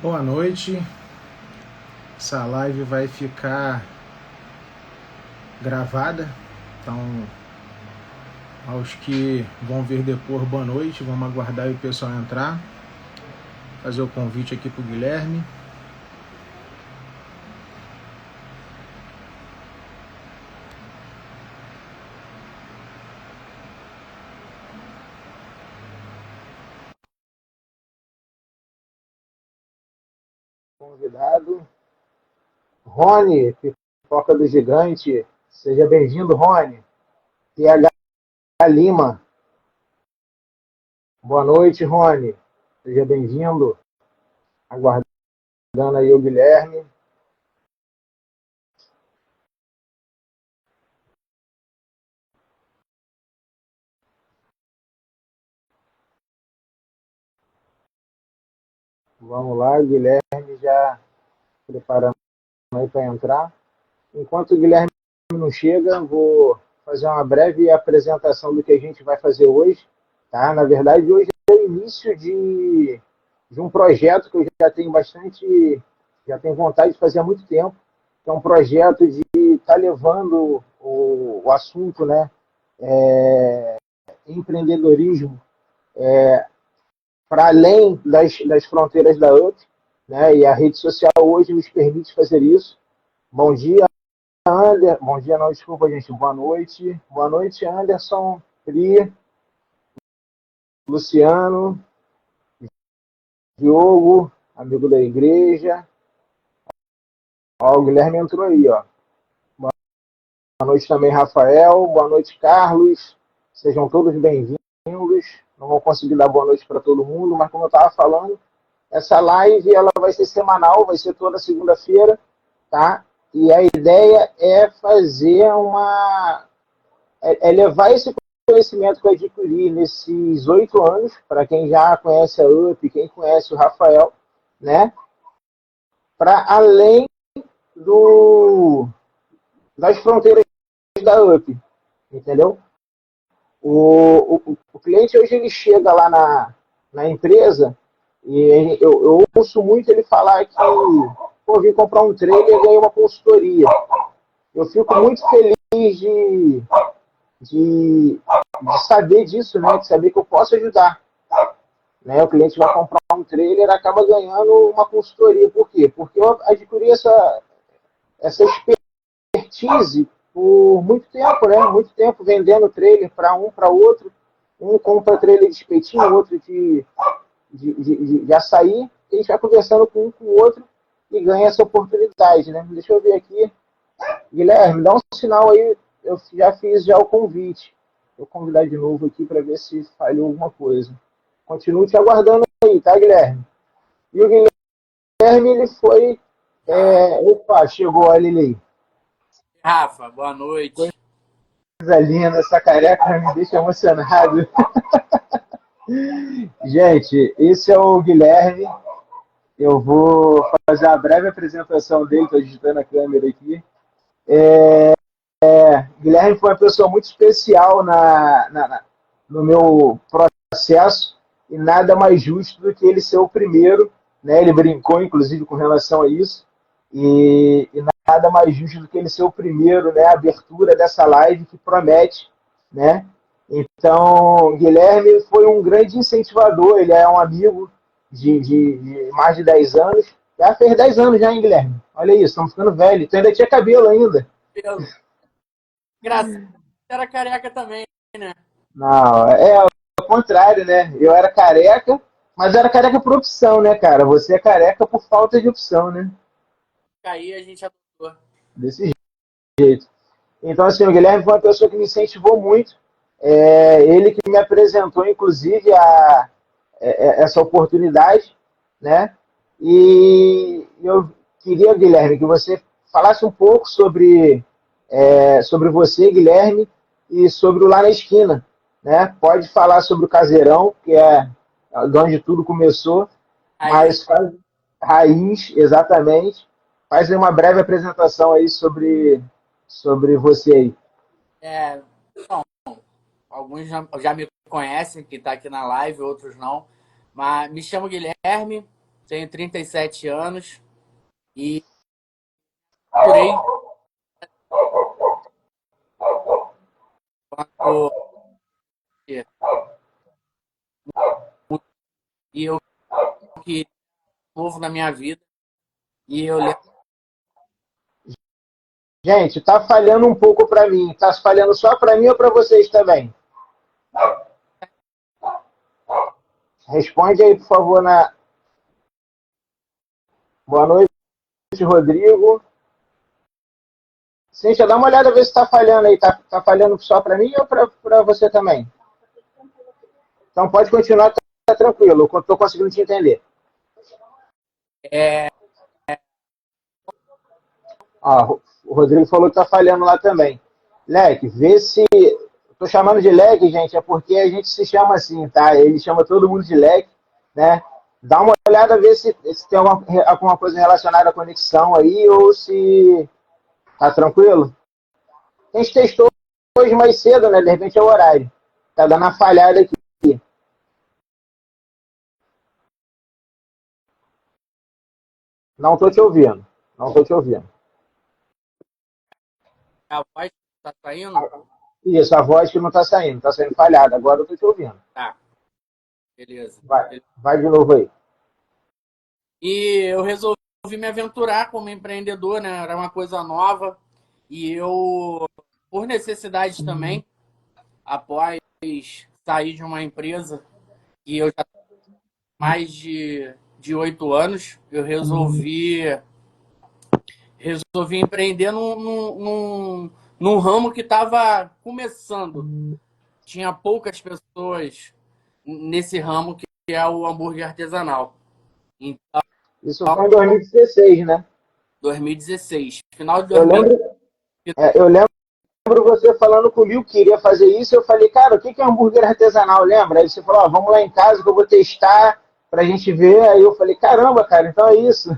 Boa noite. Essa live vai ficar gravada, então aos que vão ver depois, boa noite. Vamos aguardar o pessoal entrar. Fazer o convite aqui para o Guilherme. Convidado, Rony, Pipoca do Gigante. Seja bem-vindo, Rony. PH Lima. Boa noite, Rony. Seja bem-vindo. Aguardando aí o Guilherme. Vamos lá, o Guilherme já preparando aí para entrar. Enquanto o Guilherme não chega, vou fazer uma breve apresentação do que a gente vai fazer hoje. Tá? Na verdade, hoje é o início de um projeto que eu já tenho vontade de fazer há muito tempo, que é um projeto de estar levando o assunto, né, empreendedorismo, para além das fronteiras da UP, né, e a rede social hoje nos permite fazer isso. Bom dia, Anderson. Bom dia, não, desculpa, gente. Boa noite. Boa noite, Anderson, Pri, Luciano, Diogo, amigo da igreja. Ó, o Guilherme entrou aí, ó. Boa noite também, Rafael. Boa noite, Carlos. Sejam todos bem-vindos. Não vou conseguir dar boa noite para todo mundo, mas como eu estava falando, essa live ela vai ser semanal, vai ser toda segunda-feira, tá? E a ideia é fazer levar esse conhecimento que eu adquiri nesses 8 anos, para quem já conhece a UP, quem conhece o Rafael, né? Para além do, das fronteiras da UP, entendeu? O cliente hoje ele chega lá na empresa e eu ouço muito ele falar que pô, vim comprar um trailer e ganhei uma consultoria. Eu fico muito feliz de saber disso, né? De saber que eu posso ajudar. Né? O cliente vai comprar um trailer e acaba ganhando uma consultoria. Por quê? Porque eu adquiri essa expertise por muito tempo, né? Muito tempo vendendo trailer para um, para outro. Um compra trailer de espetinho, outro de açaí. E a gente vai conversando com um com o outro e ganha essa oportunidade, né? Deixa eu ver aqui. Guilherme, dá um sinal aí. Eu já fiz o convite. Vou convidar de novo aqui para ver se falhou alguma coisa. Continuo te aguardando aí, tá, Guilherme? E o Guilherme, ele foi... Opa, chegou a Lili. Rafa, boa noite. Coisa linda, essa careca me deixa emocionado. Gente, esse é o Guilherme. Eu vou fazer uma breve apresentação dele, estou digitando a câmera aqui. Guilherme foi uma pessoa muito especial no meu processo e nada mais justo do que ele ser o primeiro, né? Ele brincou, inclusive, com relação a isso, e nada mais justo do que ele ser o primeiro, né? A abertura dessa live que promete, né? Então, Guilherme foi um grande incentivador, ele é um amigo de mais de 10 anos, já fez 10 anos já, hein, Guilherme? Olha isso, estamos ficando velho, tu ainda tinha cabelo ainda. Pelo. Engraçado, era careca também, né? Não, é o contrário, né? Eu era careca, mas era careca por opção, né, cara? Você é careca por falta de opção, né? Aí a gente adotou. Desse jeito. Então, assim, o Guilherme foi uma pessoa que me incentivou muito. Ele que me apresentou, inclusive, essa oportunidade, né? E eu queria, Guilherme, que você falasse um pouco sobre você, Guilherme, e sobre o Lá na Esquina, né? Pode falar sobre o Caseirão, que é de onde tudo começou, Aí, mas faz raiz, exatamente. Faz uma breve apresentação aí sobre você aí. bom, alguns já me conhecem, que está aqui na live, outros não. Mas me chamo Guilherme, tenho 37 anos e procurei quando e eu que novo na minha vida e eu lembro Gente, tá falhando um pouco para mim. Tá falhando só para mim ou para vocês também? Responde aí, por favor, na. Boa noite, Rodrigo. Cíntia, dá uma olhada, ver se está falhando aí. Tá falhando só para mim ou para você também? Então pode continuar, tá tranquilo. Eu estou conseguindo te entender. é, Ó, o Rodrigo falou que tá falhando lá também. Leque, vê se. Estou chamando de leque, gente, é porque a gente se chama assim, tá? Ele chama todo mundo de leque, né? Dá uma olhada, ver se tem alguma coisa relacionada à conexão aí ou se tá tranquilo. A gente testou hoje mais cedo, né? De repente é o horário. Tá dando uma falhada aqui. Não tô te ouvindo. Não tô te ouvindo. a voz tá saindo? Isso, a voz que não tá saindo falhada. Agora eu tô te ouvindo. Tá, beleza. Vai de novo aí. E eu resolvi me aventurar como empreendedor, né? Era uma coisa nova e eu, por necessidade também, após sair de uma empresa e eu já tenho mais de 8 anos, eu resolvi empreender num ramo que estava começando. Tinha poucas pessoas nesse ramo que é o hambúrguer artesanal. Em Isso foi em 2016, né? 2016, final de Eu lembro, 2016. eu lembro você falando comigo que iria fazer isso. Eu falei, cara, o que é hambúrguer artesanal? Lembra? Aí você falou, ó, vamos lá em casa que eu vou testar pra gente ver. Aí eu falei, caramba, cara, então é isso.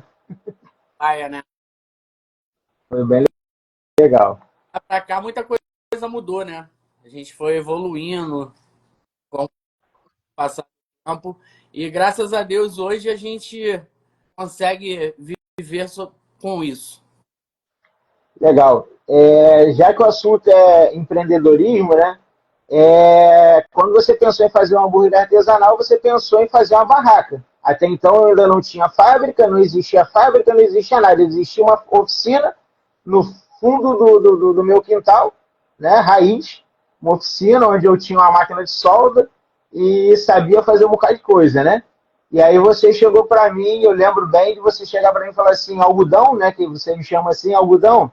Né? Foi bem legal. Pra cá muita coisa mudou, né? A gente foi evoluindo com o passar do tempo e graças a Deus hoje a gente consegue viver com isso. Legal. Já que o assunto é empreendedorismo, né? Quando você pensou em fazer um hambúrguer artesanal, você pensou em fazer uma barraca. Até então ainda não tinha fábrica, não existia fábrica, não existia nada. Existia uma oficina no fundo do meu quintal, né? Raiz, uma oficina onde eu tinha uma máquina de solda e sabia fazer um bocado de coisa, né? E aí você chegou para mim, eu lembro bem de você chegar para mim e falar assim, algodão, né? Que você me chama assim, algodão.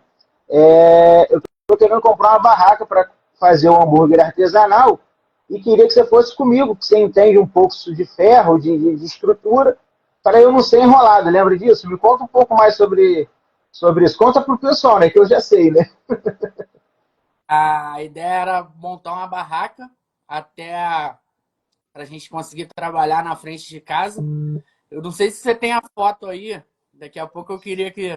Eu estou querendo comprar uma barraca para fazer um hambúrguer artesanal e queria que você fosse comigo, que você entende um pouco de ferro, de estrutura, para eu não ser enrolado. Lembra disso? Me conta um pouco mais sobre isso. Conta para o pessoal, né? Que eu já sei, né? A ideia era montar uma barraca até para a gente conseguir trabalhar na frente de casa. Eu não sei se você tem a foto aí. Daqui a pouco eu queria que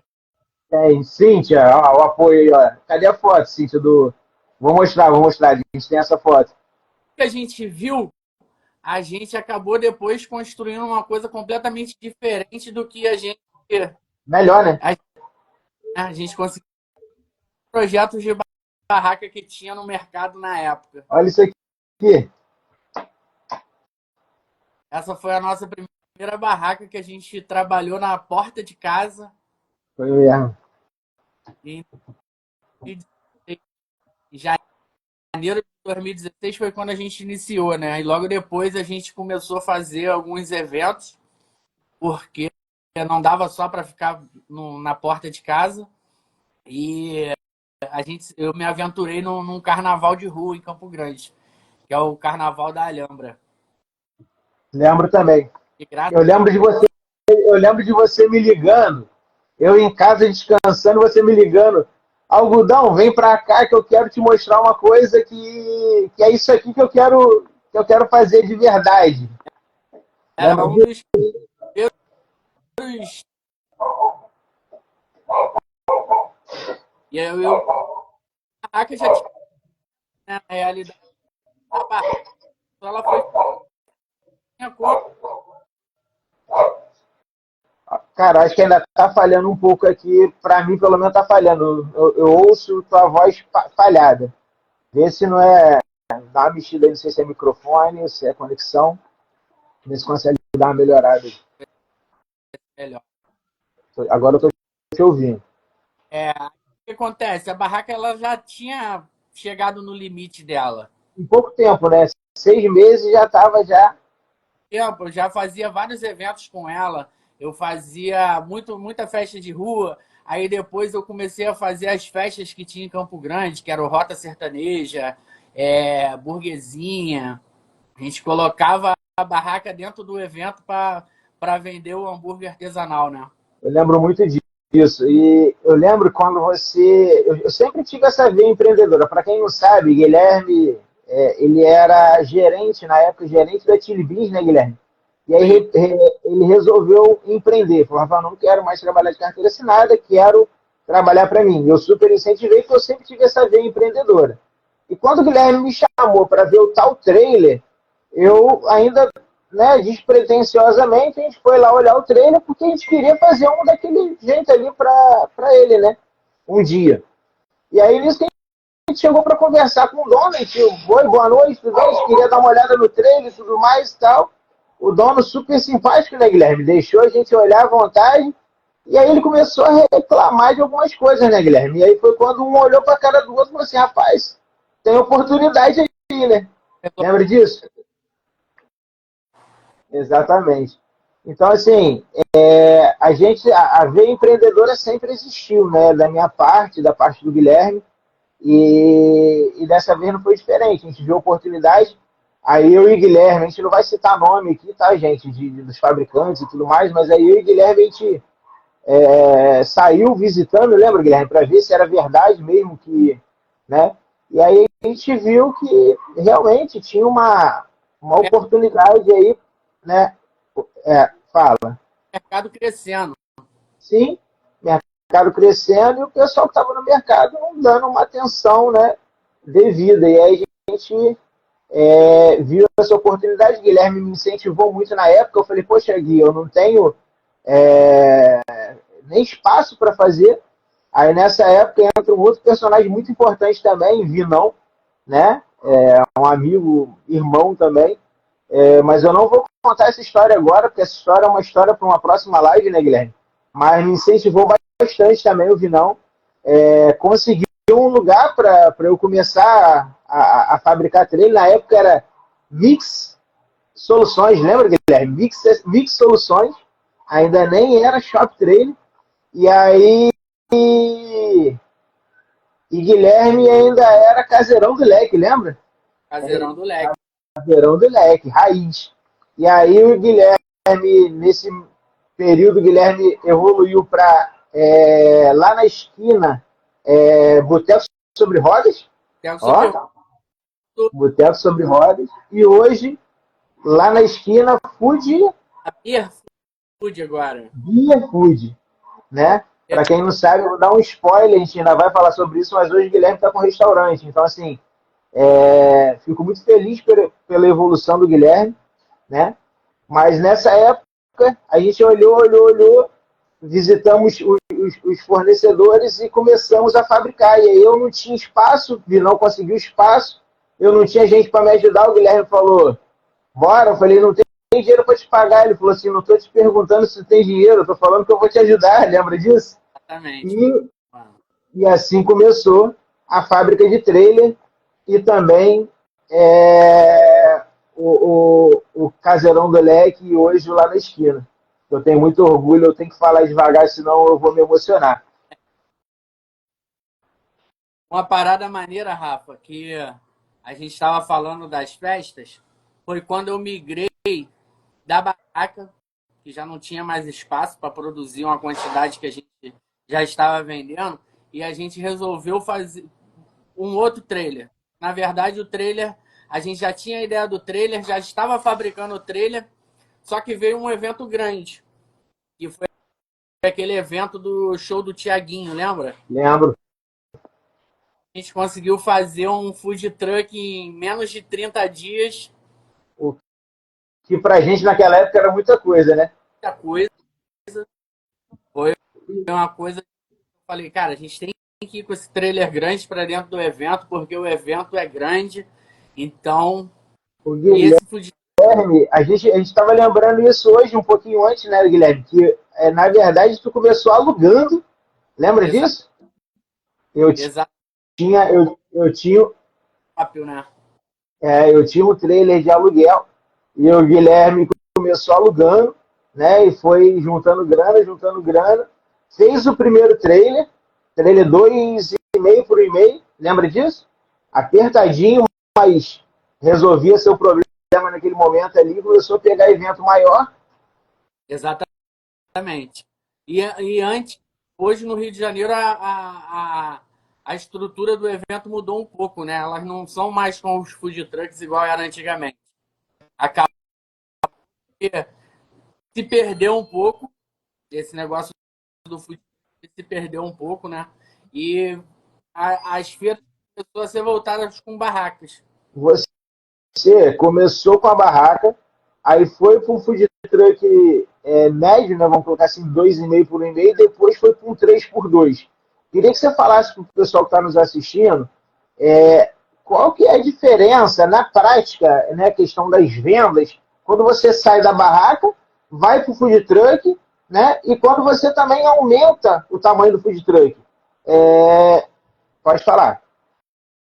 Cíntia, ó, o apoio aí, ó. Cadê a foto, Cíntia? Vou mostrar. A gente tem essa foto. a gente viu, a gente acabou depois construindo uma coisa completamente diferente do que Melhor, né? a gente conseguiu projetos de barraca que tinha no mercado na época. Olha isso aqui. Essa foi a nossa primeira barraca que a gente trabalhou na porta de casa Foi mesmo. em janeiro de 2016 foi quando a gente iniciou, né? E logo depois a gente começou a fazer alguns eventos, porque não dava só para ficar na porta de casa. E eu me aventurei num carnaval de rua em Campo Grande, que é o Carnaval da Alhambra. Lembro também. E graças Eu lembro de você, eu lembro de você me ligando. Eu em casa descansando, você me ligando. Algodão, vem pra cá que eu quero te mostrar uma coisa que é isso aqui que eu quero fazer de verdade. era Lembra um disso? dos primeiros. E a barraca já tinha, né, na realidade, a barraca ela foi minha conta. Cara, acho que ainda tá falhando um pouco aqui. Pra mim, pelo menos, tá falhando. Eu ouço tua voz falhada. Vê se não é. Dá uma mexida aí, não sei se é microfone, se é conexão. Vê se consegue dar uma melhorada. Melhor. Agora eu tô te ouvindo. O que acontece? A barraca ela já tinha chegado no limite dela. Em pouco tempo, né? 6 meses já tava já. Eu já fazia vários eventos com ela. Eu fazia muita festa de rua. Aí depois eu comecei a fazer as festas que tinha em Campo Grande, que era o Rota Sertaneja, Burguesinha. A gente colocava a barraca dentro do evento para vender o hambúrguer artesanal, né? Eu lembro muito disso. E eu lembro quando você. Eu sempre tive essa veia empreendedora. Para quem não sabe, Guilherme, ele era gerente, na época, gerente da Chili Beans, né, Guilherme? E aí Sim. ele resolveu empreender. Falou, Rafael, não quero mais trabalhar de carteira assinada, quero trabalhar para mim. Eu super incentivei, porque eu sempre tive essa veia empreendedora. E quando o Guilherme me chamou para ver o tal trailer, eu ainda, né, despretensiosamente, a gente foi lá olhar o trailer porque a gente queria fazer um daquele jeito ali para ele, né? Um dia. E aí, nisso que a gente chegou para conversar com o dono, a gente, oi, boa noite, tudo bem? A gente queria dar uma olhada no trailer e tudo mais e tal. O dono super simpático, né, Guilherme? Deixou a gente olhar à vontade. E aí ele começou a reclamar de algumas coisas, né, Guilherme? E aí foi quando um olhou para a cara do outro e falou assim, rapaz, tem oportunidade aí, né? Lembra disso? Exatamente. Então, assim, a veia empreendedora sempre existiu, né? Da minha parte, da parte do Guilherme, e dessa vez não foi diferente. A gente viu a oportunidade, aí eu e Guilherme, a gente não vai citar nome aqui, tá, gente, dos fabricantes e tudo mais, mas aí eu e Guilherme, a gente saiu visitando, lembra, Guilherme, para ver se era verdade mesmo que, né? E aí a gente viu que realmente tinha uma oportunidade aí, né? Fala. Mercado crescendo. Sim, mercado crescendo e o pessoal que estava no mercado não dando uma atenção, né, devida. E aí a gente viu essa oportunidade. Guilherme me incentivou muito na época. Eu falei, poxa, Gui, eu não tenho nem espaço para fazer. Aí nessa época entra um outro personagem muito importante também, Vinão, né? Um amigo, irmão também. Mas eu não vou contar essa história agora, porque essa história é uma história para uma próxima live, né, Guilherme? Mas me incentivou bastante também o Vinão. Conseguiu um lugar para eu começar a fabricar trailer. Na época era Mix Soluções, lembra, Guilherme? Mix Soluções, ainda nem era Shop Trailer. E aí. E Guilherme ainda era Caseirão do Leque, lembra? Caseirão do Leque. Caseirão do Leque, raiz. E aí o Guilherme, nesse período, o Guilherme evoluiu para lá na esquina, Boteco sobre Rodas. Tem sobre Ó, Boteco sobre Rodas. E hoje, lá na esquina, a Beer Food agora. Beer Food, né? Para quem não sabe, eu vou dar um spoiler, a gente ainda vai falar sobre isso, mas hoje o Guilherme está com restaurante. Então, assim, fico muito feliz pela evolução do Guilherme, né? Mas nessa época, a gente olhou, visitamos os fornecedores e começamos a fabricar. E aí eu não tinha espaço, não conseguiu espaço, eu não tinha gente para me ajudar. O Guilherme falou, bora. Eu falei, não tem dinheiro para te pagar. Ele falou assim, não estou te perguntando se tem dinheiro, estou falando que eu vou te ajudar. Lembra disso? Exatamente. E assim começou a fábrica de trailer e também o Caseirão do Leque hoje lá na esquina. Eu tenho muito orgulho, eu tenho que falar devagar, senão eu vou me emocionar. Uma parada maneira, Rafa, que a gente estava falando das festas, foi quando eu migrei da barraca, que já não tinha mais espaço para produzir uma quantidade que a gente já estava vendendo, e a gente resolveu fazer um outro trailer. Na verdade, o trailer, a gente já tinha a ideia do trailer, já estava fabricando o trailer, só que veio um evento grande, que foi aquele evento do show do Tiaguinho, lembra? Lembro. A gente conseguiu fazer um food truck em menos de 30 dias. O que pra gente naquela época era muita coisa, né? Muita coisa. Foi uma coisa que eu falei, cara, a gente tem que ir com esse trailer grande para dentro do evento, porque o evento é grande. Então, O e esse food Guilherme, a gente estava lembrando isso hoje, um pouquinho antes, né, Guilherme? Que, na verdade, tu começou alugando, lembra exa- disso? Eu exato, tinha, eu tinha, né? eu tinha um trailer de aluguel e o Guilherme começou alugando, né? E foi juntando grana. Fez o primeiro trailer 2,5 por 1,5, lembra disso? Apertadinho, mas resolvia seu problema naquele momento ali, começou a pegar evento maior. Exatamente. E antes, hoje no Rio de Janeiro, a estrutura do evento mudou um pouco, né? Elas não são mais com os food trucks igual era antigamente. Acaba que se perdeu um pouco, esse negócio do food truck se perdeu um pouco, né? E as feiras começaram a ser voltadas com barracas. Você começou com a barraca, aí foi para um food truck médio, né, vamos colocar assim, 2,5 por 1,5, depois foi para um 3 por 2. Queria que você falasse para o pessoal que está nos assistindo qual que é a diferença na prática, né, a questão das vendas, quando você sai da barraca, vai para o food truck, né, e quando você também aumenta o tamanho do food truck. Pode falar.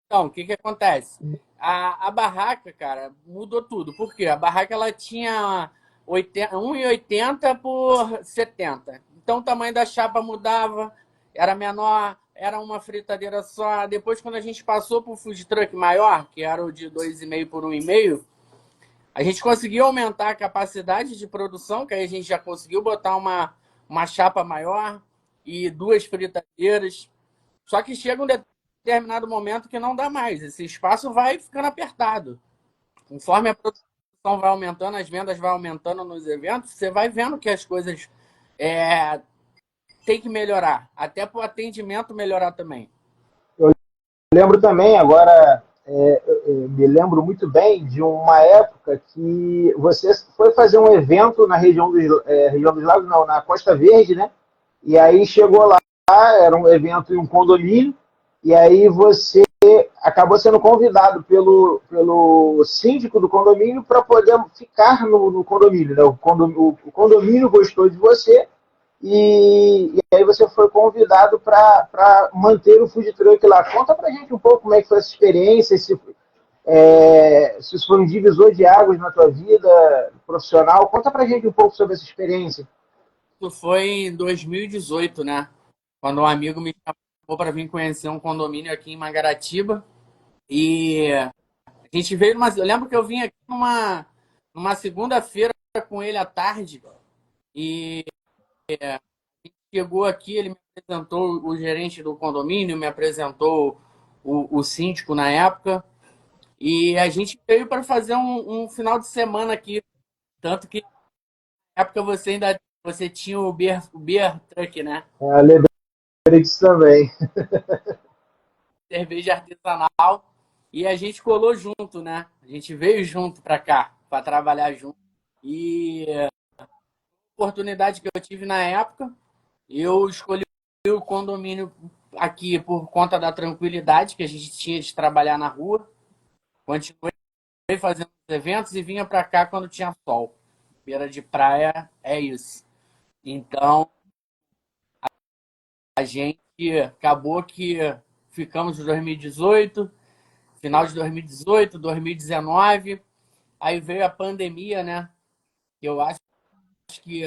Então, o que que acontece? A barraca, cara, mudou tudo. Por quê? A barraca ela tinha 1,80 por 70. Então o tamanho da chapa mudava, era menor, era uma fritadeira só. Depois, quando a gente passou para o food truck maior, que era o de 2,5 por 1,5, a gente conseguiu aumentar a capacidade de produção, que aí a gente já conseguiu botar uma chapa maior e duas fritadeiras. Só que chega um determinado momento que não dá mais. Esse espaço vai ficando apertado. Conforme a produção vai aumentando, as vendas vão aumentando nos eventos, você vai vendo que as coisas têm que melhorar. Até para o atendimento melhorar também. Lembro também, agora, me lembro muito bem de uma época que você foi fazer um evento na região dos Lagos, não, na Costa Verde, né? E aí chegou lá, era um evento em um condomínio, e aí você acabou sendo convidado pelo síndico do condomínio para poder ficar no condomínio, né? O condomínio gostou de você e aí você foi convidado para manter o food truck lá. Conta pra gente um pouco como é que foi essa experiência, se isso foi um divisor de águas na tua vida profissional. Conta pra gente um pouco sobre essa experiência. Isso foi em 2018, né? Quando um amigo me chamou para vir conhecer um condomínio aqui em Mangaratiba. E a gente veio numa. Eu lembro que eu vim aqui numa segunda-feira com ele à tarde. E chegou aqui, ele me apresentou o gerente do condomínio, me apresentou o síndico na época, e a gente veio para fazer um final de semana aqui. Tanto que na época você tinha o beer truck, né? Lembrei disso também. Cerveja artesanal, e a gente colou junto, né? A gente veio junto para cá, para trabalhar junto. E a oportunidade que eu tive na época, eu escolhi o condomínio aqui por conta da tranquilidade que a gente tinha de trabalhar na rua. Continuei fazendo eventos e vinha para cá quando tinha sol. Beira de praia é isso. Então, a gente acabou que ficamos em 2018, final de 2018, 2019. Aí veio a pandemia, né? Eu acho que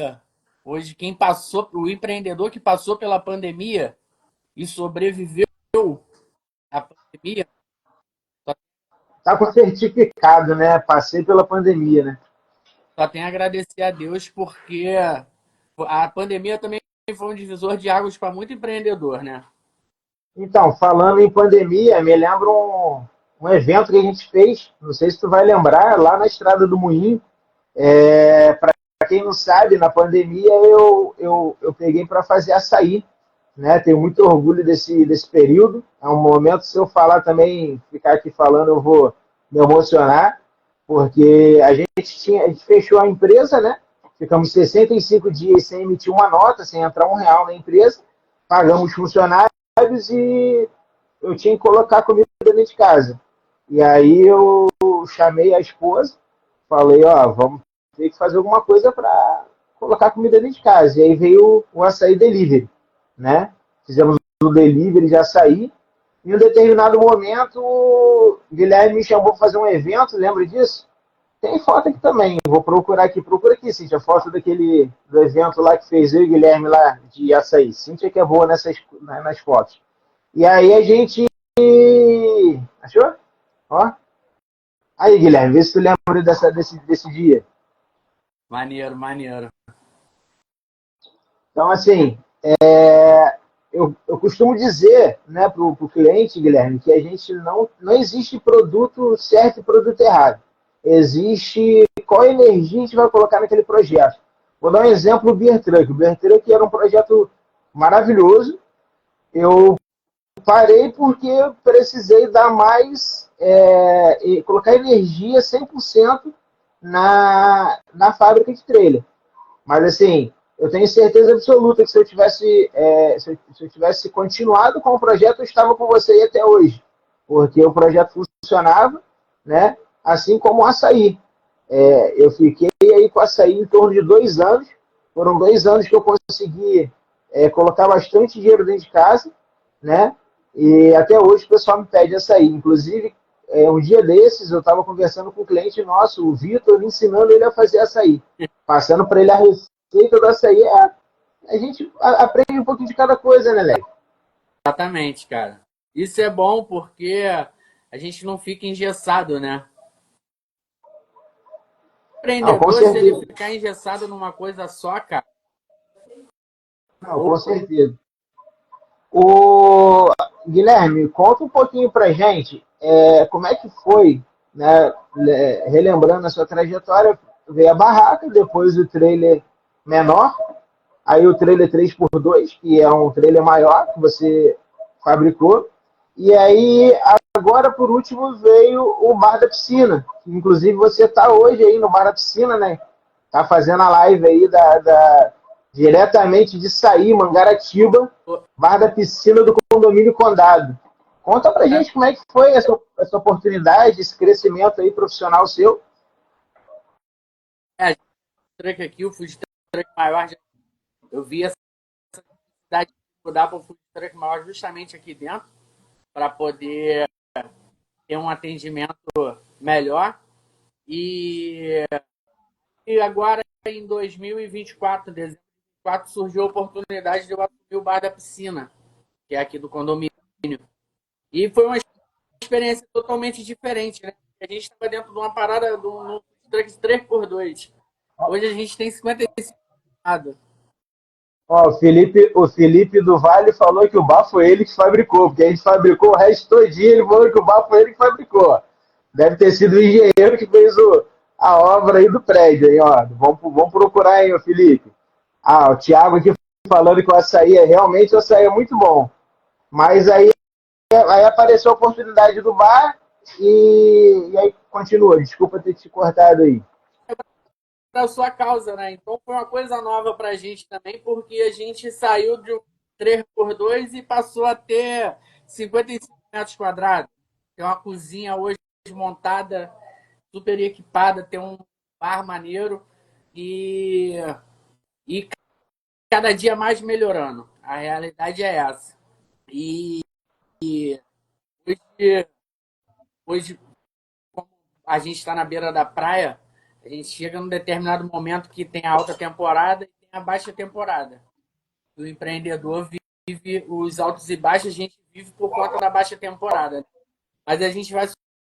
hoje quem passou, o empreendedor que passou pela pandemia e sobreviveu à pandemia, Tá com certificado, né? Passei pela pandemia, né? só tem a agradecer a Deus, porque a pandemia também foi um divisor de águas para muito empreendedor, né? Então, falando em pandemia, me lembro um evento que a gente fez, não sei se tu vai lembrar, lá na Estrada do Moinho. Para quem não sabe, na pandemia eu peguei para fazer açaí, né? Tenho muito orgulho desse período. É um momento, se eu falar também, ficar aqui falando, eu vou me emocionar, porque a gente fechou a empresa, né? ficamos 65 dias sem emitir uma nota, sem entrar R$ 1 na empresa, pagamos funcionários e eu tinha que colocar comida dentro de casa. E aí eu chamei a esposa, falei, ó, vamos ter que fazer alguma coisa para colocar comida dentro de casa. E aí veio o açaí delivery, né? Fizemos o delivery de açaí. Em um determinado momento, o Guilherme me chamou para fazer um evento, lembra disso? Tem foto aqui também, vou procurar aqui. Procura aqui, Cíntia, a foto do evento lá que fez eu e o Guilherme lá de açaí. Cíntia que é boa nas fotos. E aí a gente... Achou? Ó. Aí, Guilherme, vê se tu lembra desse dia. Maneiro, maneiro. Então, assim, eu costumo dizer, né, para o cliente, Guilherme, que a gente não existe produto certo e produto errado. Existe qual energia a gente vai colocar naquele projeto. Vou dar um exemplo do Beer Truck. O Beer Truck era um projeto maravilhoso. Eu parei porque eu precisei dar mais, colocar energia 100% na fábrica de trailer. Mas, assim, eu tenho certeza absoluta que se eu tivesse continuado com o projeto, eu estava com você aí até hoje. Porque o projeto funcionava, né? Assim como o açaí. Eu fiquei aí com o açaí em torno de 2 anos. Foram 2 anos que eu consegui colocar bastante dinheiro dentro de casa, né? E até hoje o pessoal me pede açaí. Inclusive, um dia desses, eu estava conversando com um cliente nosso, o Vitor, ensinando ele a fazer açaí. Passando para ele a receita do açaí. A gente aprende um pouquinho de cada coisa, né, Léo? Exatamente, cara. Isso é bom porque a gente não fica engessado, né? O Não, com empreendedor, se ele certeza. ficar engessado numa coisa só, cara, Não, com certeza. O Guilherme, conta um pouquinho pra gente como é que foi, né, relembrando a sua trajetória, veio a barraca, depois o trailer menor, aí o trailer 3x2, que é um trailer maior que você fabricou, e aí agora por último veio o Bar da Piscina, que inclusive você está hoje aí no Bar da Piscina, né? Tá fazendo a live aí diretamente de Saí, Mangaratiba, Bar da Piscina do Condomínio Condado. Conta pra gente como é que foi essa oportunidade, esse crescimento aí profissional seu. o truck aqui, o food truck maior, eu vi essa necessidade de mudar para o food truck maior justamente aqui dentro, para poder ter um atendimento melhor. E agora, em 2024, dezembro de 2024, surgiu a oportunidade de eu assumir o Bar da Piscina, que é aqui do condomínio. E foi uma experiência totalmente diferente, né? A gente estava dentro de uma parada no truck 3x2. Hoje a gente tem 55 nada. Ó, o Felipe do Vale falou que o bar foi ele que fabricou, porque a gente fabricou o resto todinho, ele falou que o bar foi ele que fabricou. Deve ter sido o engenheiro que fez a obra aí do prédio, aí, ó. Vamos procurar aí, ô Felipe. Ah, o Thiago aqui falando que realmente o açaí é muito bom. Mas aí apareceu a oportunidade do bar e aí continua. Desculpa ter te cortado aí. Da sua causa, né? Então foi uma coisa nova pra gente também, porque a gente saiu de um 3x2 e passou a ter 55 metros quadrados. Tem uma cozinha hoje montada, super equipada, tem um bar maneiro e, e cada dia mais melhorando. A realidade é essa. E hoje, hoje como a gente está na beira da praia, a gente chega num determinado momento que tem a alta temporada e tem a baixa temporada. O empreendedor vive os altos e baixos, a gente vive por conta da baixa temporada. Mas a gente vai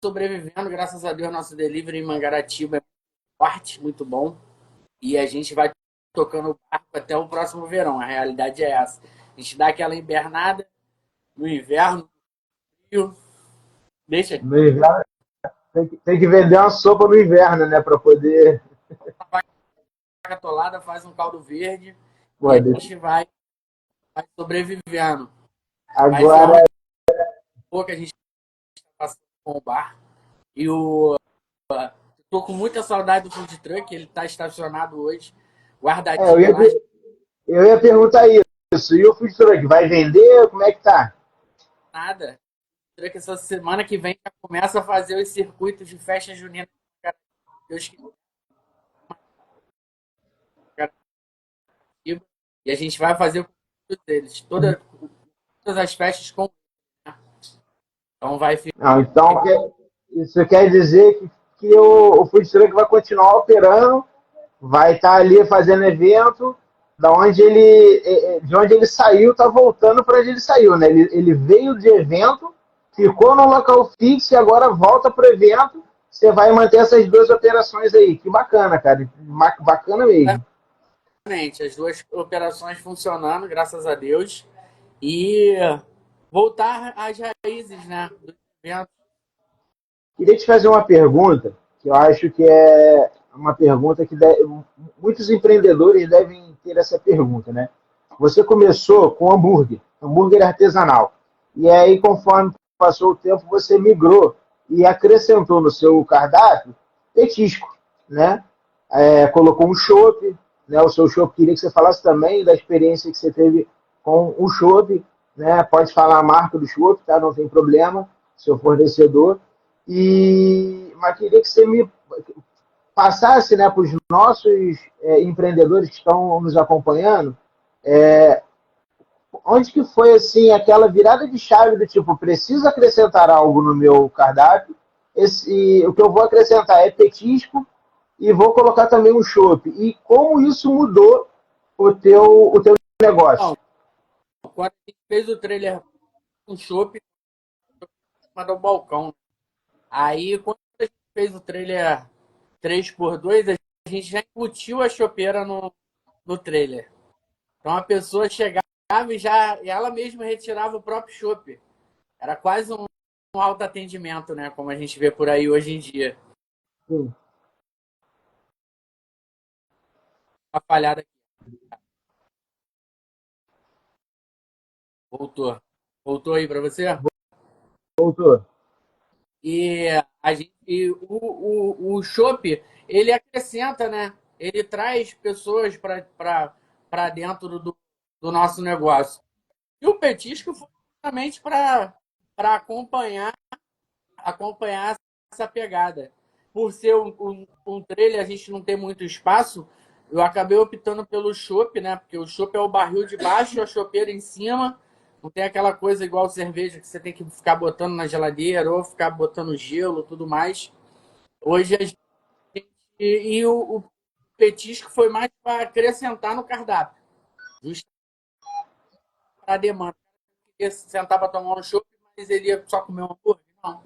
sobrevivendo, graças a Deus, nosso delivery em Mangaratiba é forte, muito bom. E a gente vai tocando o barco até o próximo verão. A realidade é essa. A gente dá aquela invernada no inverno, no frio, deixa No inverno, tem que vender uma sopa no inverno, né? Para poder. a atolada, faz um caldo verde Pô, e a gente vai sobrevivendo. Mas é agora, uma boa que a gente está passando com o bar. E tô com muita saudade do food truck, ele está estacionado hoje. É, guardadinho lá. eu ia perguntar isso. E o food truck, vai vender? Como é que tá? Nada. Será que essa semana que vem já começa a fazer os circuitos de festa junina? Deus quiser, e a gente vai fazer com todos eles. Todas as festas com. Então vai ficar. Não, então, isso quer dizer que o food truck vai continuar operando, vai estar ali fazendo evento, de onde ele saiu, tá voltando para onde ele saiu, né? Ele veio de evento, ficou no local fixo e agora volta para o evento. Você vai manter essas duas operações aí. Que bacana, cara. Bacana mesmo. Exatamente, as duas operações funcionando, graças a Deus. E voltar às raízes, né? Do evento. Queria te fazer uma pergunta, que eu acho que é uma pergunta que muitos empreendedores devem ter essa pergunta, né? Você começou com hambúrguer artesanal. E aí, conforme passou o tempo, você migrou e acrescentou no seu cardápio petisco, né? Colocou um chopp, né? O seu chopp, queria que você falasse também da experiência que você teve com o chopp, né? Pode falar a marca do chopp, tá? Não tem problema, seu fornecedor. Mas queria que você me passasse, né, para os nossos empreendedores que estão nos acompanhando, onde que foi assim aquela virada de chave do tipo, preciso acrescentar algo no meu cardápio, o que eu vou acrescentar é petisco e vou colocar também um chopp. E como isso mudou o teu negócio? Bom, quando a gente fez o trailer com chopp, mandou o balcão. Aí, quando a gente fez o trailer 3x2, a gente já embutiu a chopeira no trailer. Então a pessoa chegava e ela mesma retirava o próprio chopp. Era quase um autoatendimento, né? Como a gente vê por aí hoje em dia. Sim. Uma falhada aqui. Voltou. Voltou aí para você? Voltou. E o chopp, ele acrescenta, né? Ele traz pessoas para dentro do nosso negócio. E o petisco foi justamente para acompanhar essa pegada. Por ser um trailer, a gente não tem muito espaço, eu acabei optando pelo chopp, né? Porque o chopp é o barril de baixo, a chopeira em cima. Não tem aquela coisa igual cerveja que você tem que ficar botando na geladeira ou ficar botando gelo tudo mais. Hoje a gente. O petisco foi mais para acrescentar no cardápio, justamente para a demanda. Ele ia sentar para tomar um chopp, mas ele ia só comer um hambúrguer? Não.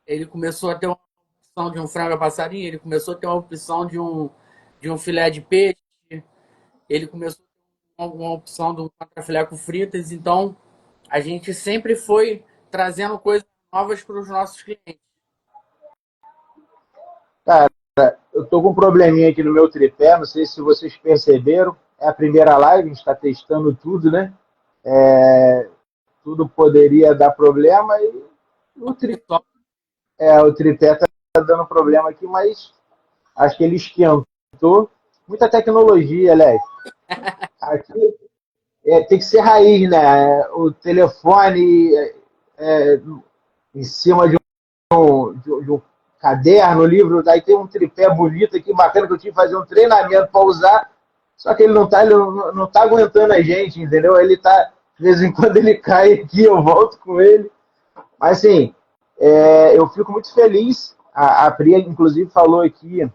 Ele começou a ter uma opção de um frango a passarinho, ele começou a ter uma opção de um filé de peixe, ele começou a ter uma opção de um contrafilé com fritas. Então, a gente sempre foi trazendo coisas novas para os nossos clientes. Cara, eu tô com um probleminha aqui no meu tripé, não sei se vocês perceberam. É a primeira live, a gente está testando tudo, né? Tudo poderia dar problema e o, tri, Só o tripé está dando problema aqui, mas acho que ele esquentou. Muita tecnologia, Alex. Aqui tem que ser raiz, né? O telefone é, em cima de um caderno, livro, daí tem um tripé bonito aqui, bacana, que eu tive que fazer um treinamento para usar, só que ele não tá aguentando a gente, entendeu? Ele tá, de vez em quando ele cai aqui, eu volto com ele. Mas assim, eu fico muito feliz. A Pri, inclusive, falou aqui,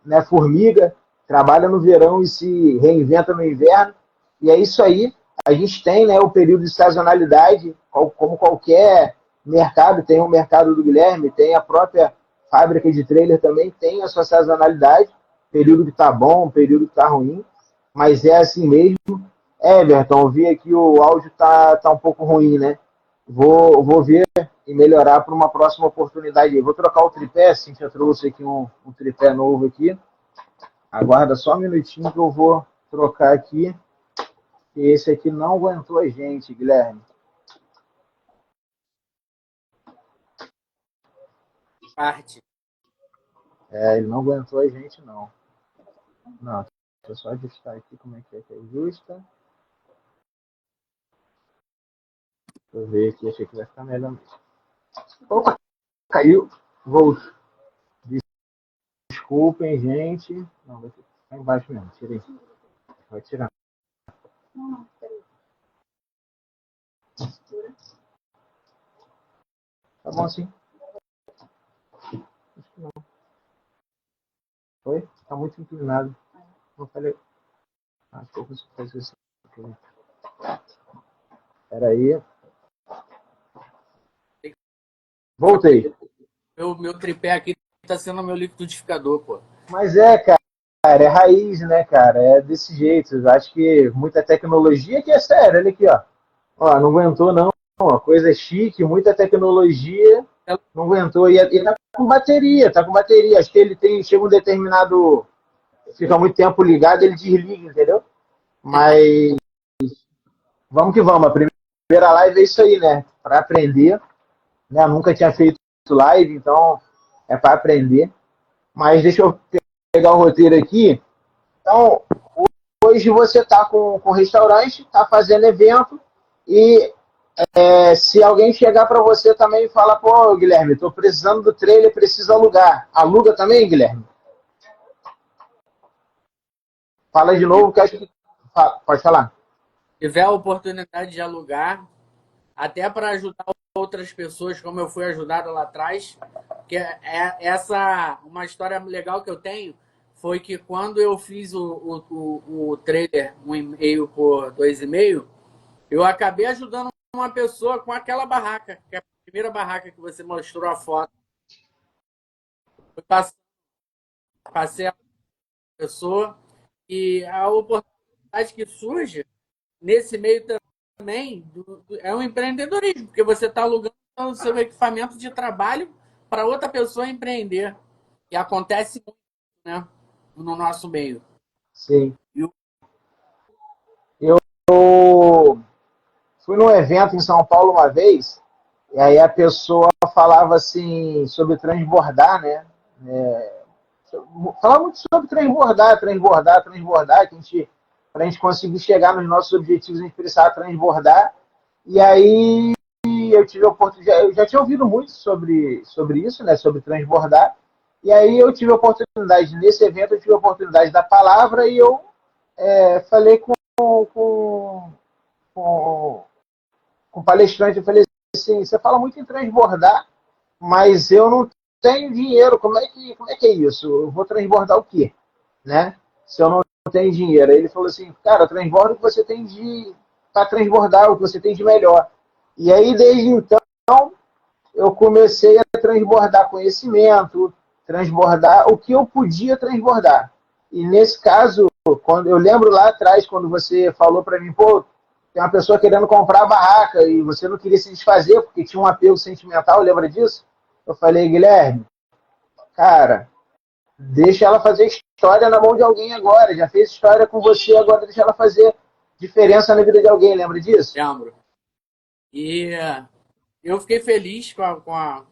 né, formiga, trabalha no verão e se reinventa no inverno. E é isso aí. A gente tem, né, o período de sazonalidade, como qualquer mercado, tem o mercado do Guilherme, tem a própria fábrica de trailer também, tem a sua sazonalidade, período que está bom, período que está ruim, mas é assim mesmo. Everton, eu vi aqui o áudio tá um pouco ruim, né? Vou ver e melhorar para uma próxima oportunidade. Vou trocar o tripé, assim que eu trouxe aqui um tripé novo aqui. Aguarda só um minutinho que eu vou trocar aqui. Esse aqui não aguentou a gente, Guilherme. parte. Ele não aguentou a gente, não. Não, deixa eu só ajustar aqui como é que ajusta. Deixa eu ver aqui, achei que vai ficar melhor mesmo. Opa, caiu. Voltou. Desculpem, gente. Não, vai ficar embaixo mesmo. Tirei. Vai tirar. Tá bom assim? Acho que não. Foi? Tá muito inclinado. Não falei. Acho que eu consigo fazer isso aqui. Espera aí. Voltei. Meu tripé aqui tá sendo meu liquidificador, pô. Mas cara, é raiz, né, cara? É desse jeito. Eu acho que muita tecnologia que é sério. Olha aqui, ó. Ó, não aguentou, não. Uma coisa chique, muita tecnologia. Não aguentou. E tá com bateria, tá com bateria. Acho que ele tem, chega um determinado. Fica muito tempo ligado, ele desliga, entendeu? Mas vamos que vamos. A primeira live é isso aí, né? Para aprender. Né? Eu nunca tinha feito live, então é para aprender. Mas deixa eu pegar o roteiro aqui. Então, hoje você está com restaurante, está fazendo evento e se alguém chegar para você também e falar, pô, Guilherme, estou precisando do trailer, preciso alugar. Aluga também, Guilherme? Fala de novo, que acho que... Pode falar. Se tiver a oportunidade de alugar, até para ajudar outras pessoas, como eu fui ajudado lá atrás, que essa uma história legal que eu tenho foi que quando eu fiz o trailer 1,5 por 2,5, eu acabei ajudando uma pessoa com aquela barraca, que é a primeira barraca que você mostrou a foto. Eu passei a pessoa e a oportunidade que surge nesse meio também é um empreendedorismo, porque você está alugando o seu equipamento de trabalho para outra pessoa empreender. E acontece muito, né, no nosso meio. Sim. E Eu fui num evento em São Paulo uma vez, e aí a pessoa falava assim sobre transbordar, né? Falava muito sobre transbordar, que para a gente conseguir chegar nos nossos objetivos, a gente precisava transbordar. E aí eu tive a oportunidade, eu já tinha ouvido muito sobre isso, né? Sobre transbordar. E aí eu tive a oportunidade, nesse evento, eu tive a oportunidade da palavra e eu falei com, com com palestrante, eu falei assim, você fala muito em transbordar, mas eu não tenho dinheiro, como é que é isso? Eu vou transbordar o quê? Né? Se eu não tenho dinheiro. Aí ele falou assim, cara, transborda o que você tem para transbordar, o que você tem de melhor. E aí, desde então, eu comecei a transbordar conhecimento, transbordar o que eu podia transbordar. E nesse caso, quando eu lembro lá atrás, quando você falou para mim, pô, tem uma pessoa querendo comprar a barraca e você não queria se desfazer porque tinha um apego sentimental, lembra disso? Eu falei, Guilherme, cara, deixa ela fazer história na mão de alguém agora. Já fez história com você, agora deixa ela fazer diferença na vida de alguém, lembra disso? lembro. E eu fiquei feliz com a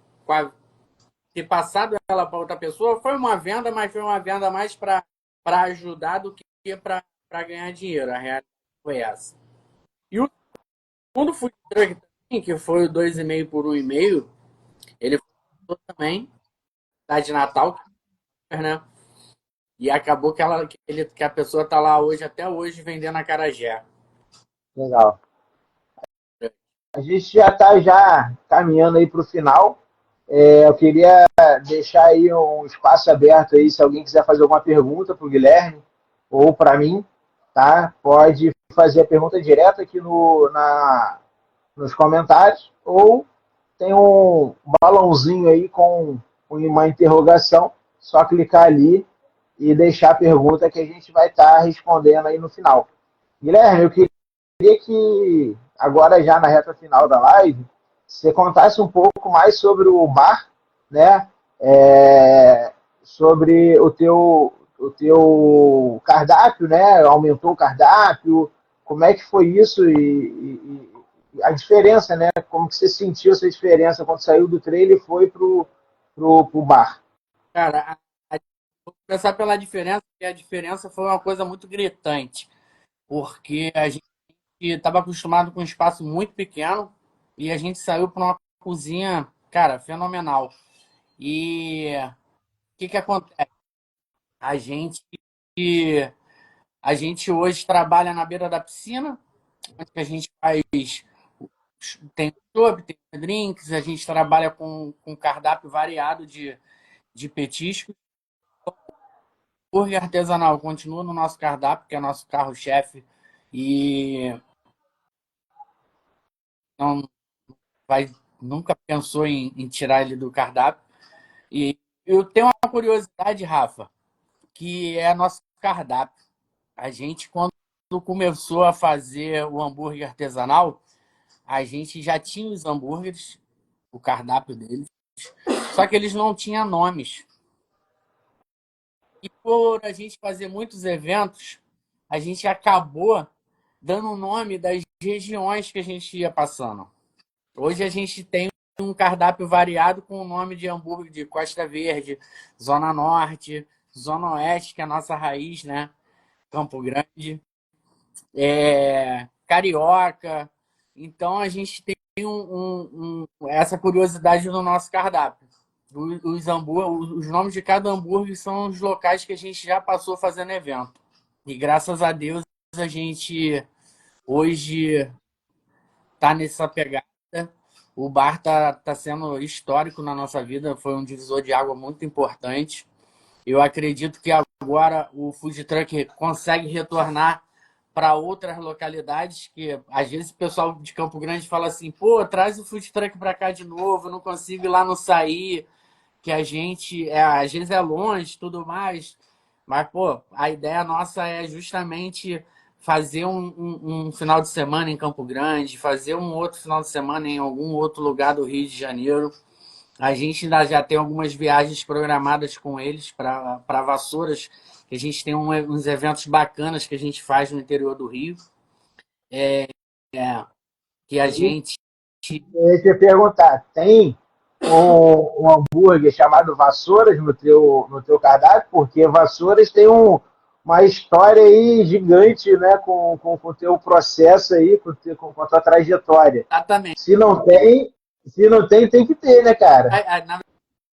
ter passado ela para outra pessoa. Foi uma venda, mas foi uma venda mais para ajudar do que para ganhar dinheiro. A realidade foi essa. E o segundo food truck também, que foi o 2,5 por 1,5, ele foi também, da de Natal, né? E acabou que a pessoa está lá hoje, até hoje, vendendo acarajé. Legal. A gente já está já caminhando aí para o final. Eu queria deixar aí um espaço aberto aí, se alguém quiser fazer alguma pergunta para o Guilherme ou para mim, tá? Pode fazer a pergunta direto aqui nos comentários, ou tem um balãozinho aí com uma interrogação, só clicar ali e deixar a pergunta que a gente vai estar respondendo aí no final. Guilherme, eu queria que agora já na reta final da live, você contasse um pouco mais sobre o bar, né? Sobre o teu cardápio, né? Aumentou o cardápio, como é que foi isso e a diferença, né? Como que você sentiu essa diferença quando saiu do trailer e foi pro bar? Cara, começar pela diferença, porque a diferença foi uma coisa muito gritante, porque a gente estava acostumado com um espaço muito pequeno e a gente saiu para uma cozinha, cara, fenomenal. E o que que acontece? A gente, a gente hoje trabalha na beira da piscina, onde a gente faz, tem chopp, tem drinks, a gente trabalha com cardápio variado de petiscos. O hambúrguer artesanal continua no nosso cardápio, que é nosso carro-chefe, e não vai, nunca pensou em tirar ele do cardápio. E eu tenho uma curiosidade, Rafa, que é nosso cardápio. A gente, quando começou a fazer o hambúrguer artesanal, a gente já tinha os hambúrgueres, o cardápio deles, só que eles não tinham nomes. E por a gente fazer muitos eventos, a gente acabou dando o nome das regiões que a gente ia passando. Hoje a gente tem um cardápio variado com o nome de hambúrguer de Costa Verde, Zona Norte, Zona Oeste, que é a nossa raiz, né? Campo Grande, Carioca. Então a gente tem essa curiosidade no nosso cardápio. Os nomes de cada hambúrguer são os locais que a gente já passou fazendo evento. E graças a Deus a gente hoje está nessa pegada. O bar tá sendo histórico na nossa vida, foi um divisor de água muito importante. Eu acredito que agora o food truck consegue retornar para outras localidades, que às vezes o pessoal de Campo Grande fala assim, pô, traz o food truck para cá de novo, eu não consigo ir lá no Sair, que a gente, às vezes é longe, tudo mais. Mas, pô, a ideia nossa é justamente fazer um final de semana em Campo Grande, fazer um outro final de semana em algum outro lugar do Rio de Janeiro. A gente ainda já tem algumas viagens programadas com eles para Vassouras, que a gente tem uns eventos bacanas que a gente faz no interior do Rio, que a gente... Eu ia te perguntar, tem um hambúrguer chamado Vassouras no teu cardápio? Porque Vassouras tem uma história aí gigante, né, com o teu processo aí, com a tua trajetória. Exatamente. Se não tem, tem que ter, né, cara? Na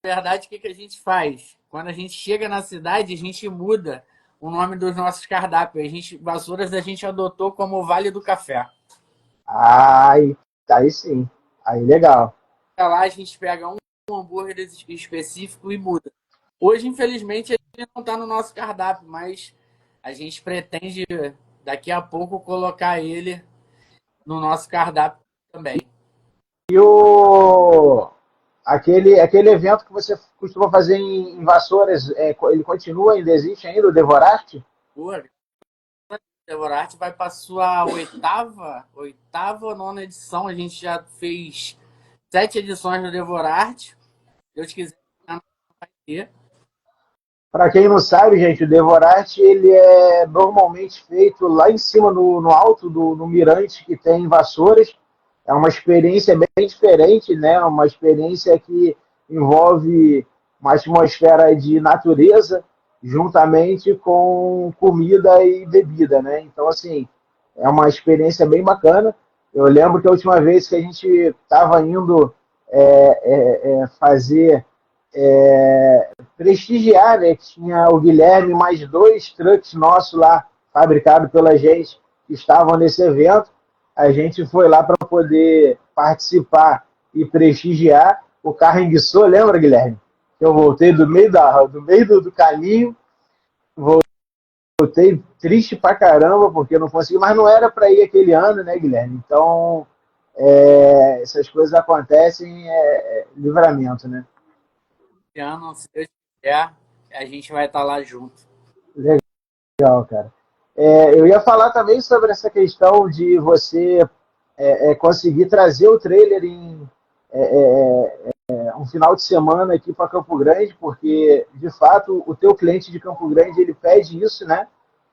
verdade, o que a gente faz? Quando a gente chega na cidade, a gente muda o nome dos nossos cardápios. Vassouras a gente adotou como Vale do Café. Aí sim. Aí legal. Lá a gente pega um hambúrguer específico e muda. Hoje, infelizmente, ele não está no nosso cardápio, mas a gente pretende daqui a pouco colocar ele no nosso cardápio também. E aquele evento que você costuma fazer em Vassouras, ele continua, ainda existe ainda, o Devorarte? O Devorarte vai para a sua oitava ou nona edição. A gente já fez 7 edições do Devorarte. Deus quiser, vai ter. Para quem não sabe, gente, o Devorarte ele é normalmente feito lá em cima, no alto no mirante que tem em Vassouras. É uma experiência bem diferente, né? Uma experiência que envolve uma atmosfera de natureza juntamente com comida e bebida, né? Então, assim, é uma experiência bem bacana. Eu lembro que a última vez que a gente estava indo fazer prestigiar, né? Que tinha o Guilherme mais 2 trucks nossos lá, fabricados pela gente, que estavam nesse evento. A gente foi lá para poder participar e prestigiar. O carro enguiçou, lembra, Guilherme? Eu voltei do meio do caminho, voltei triste pra caramba, porque não consegui, mas não era para ir aquele ano, né, Guilherme? Então, essas coisas acontecem, livramento, né? Esse ano, se Deus quiser, a gente vai estar lá junto. Legal, cara. Eu ia falar também sobre essa questão de você conseguir trazer o trailer em um final de semana aqui para Campo Grande, porque, de fato, o teu cliente de Campo Grande, ele pede isso, né?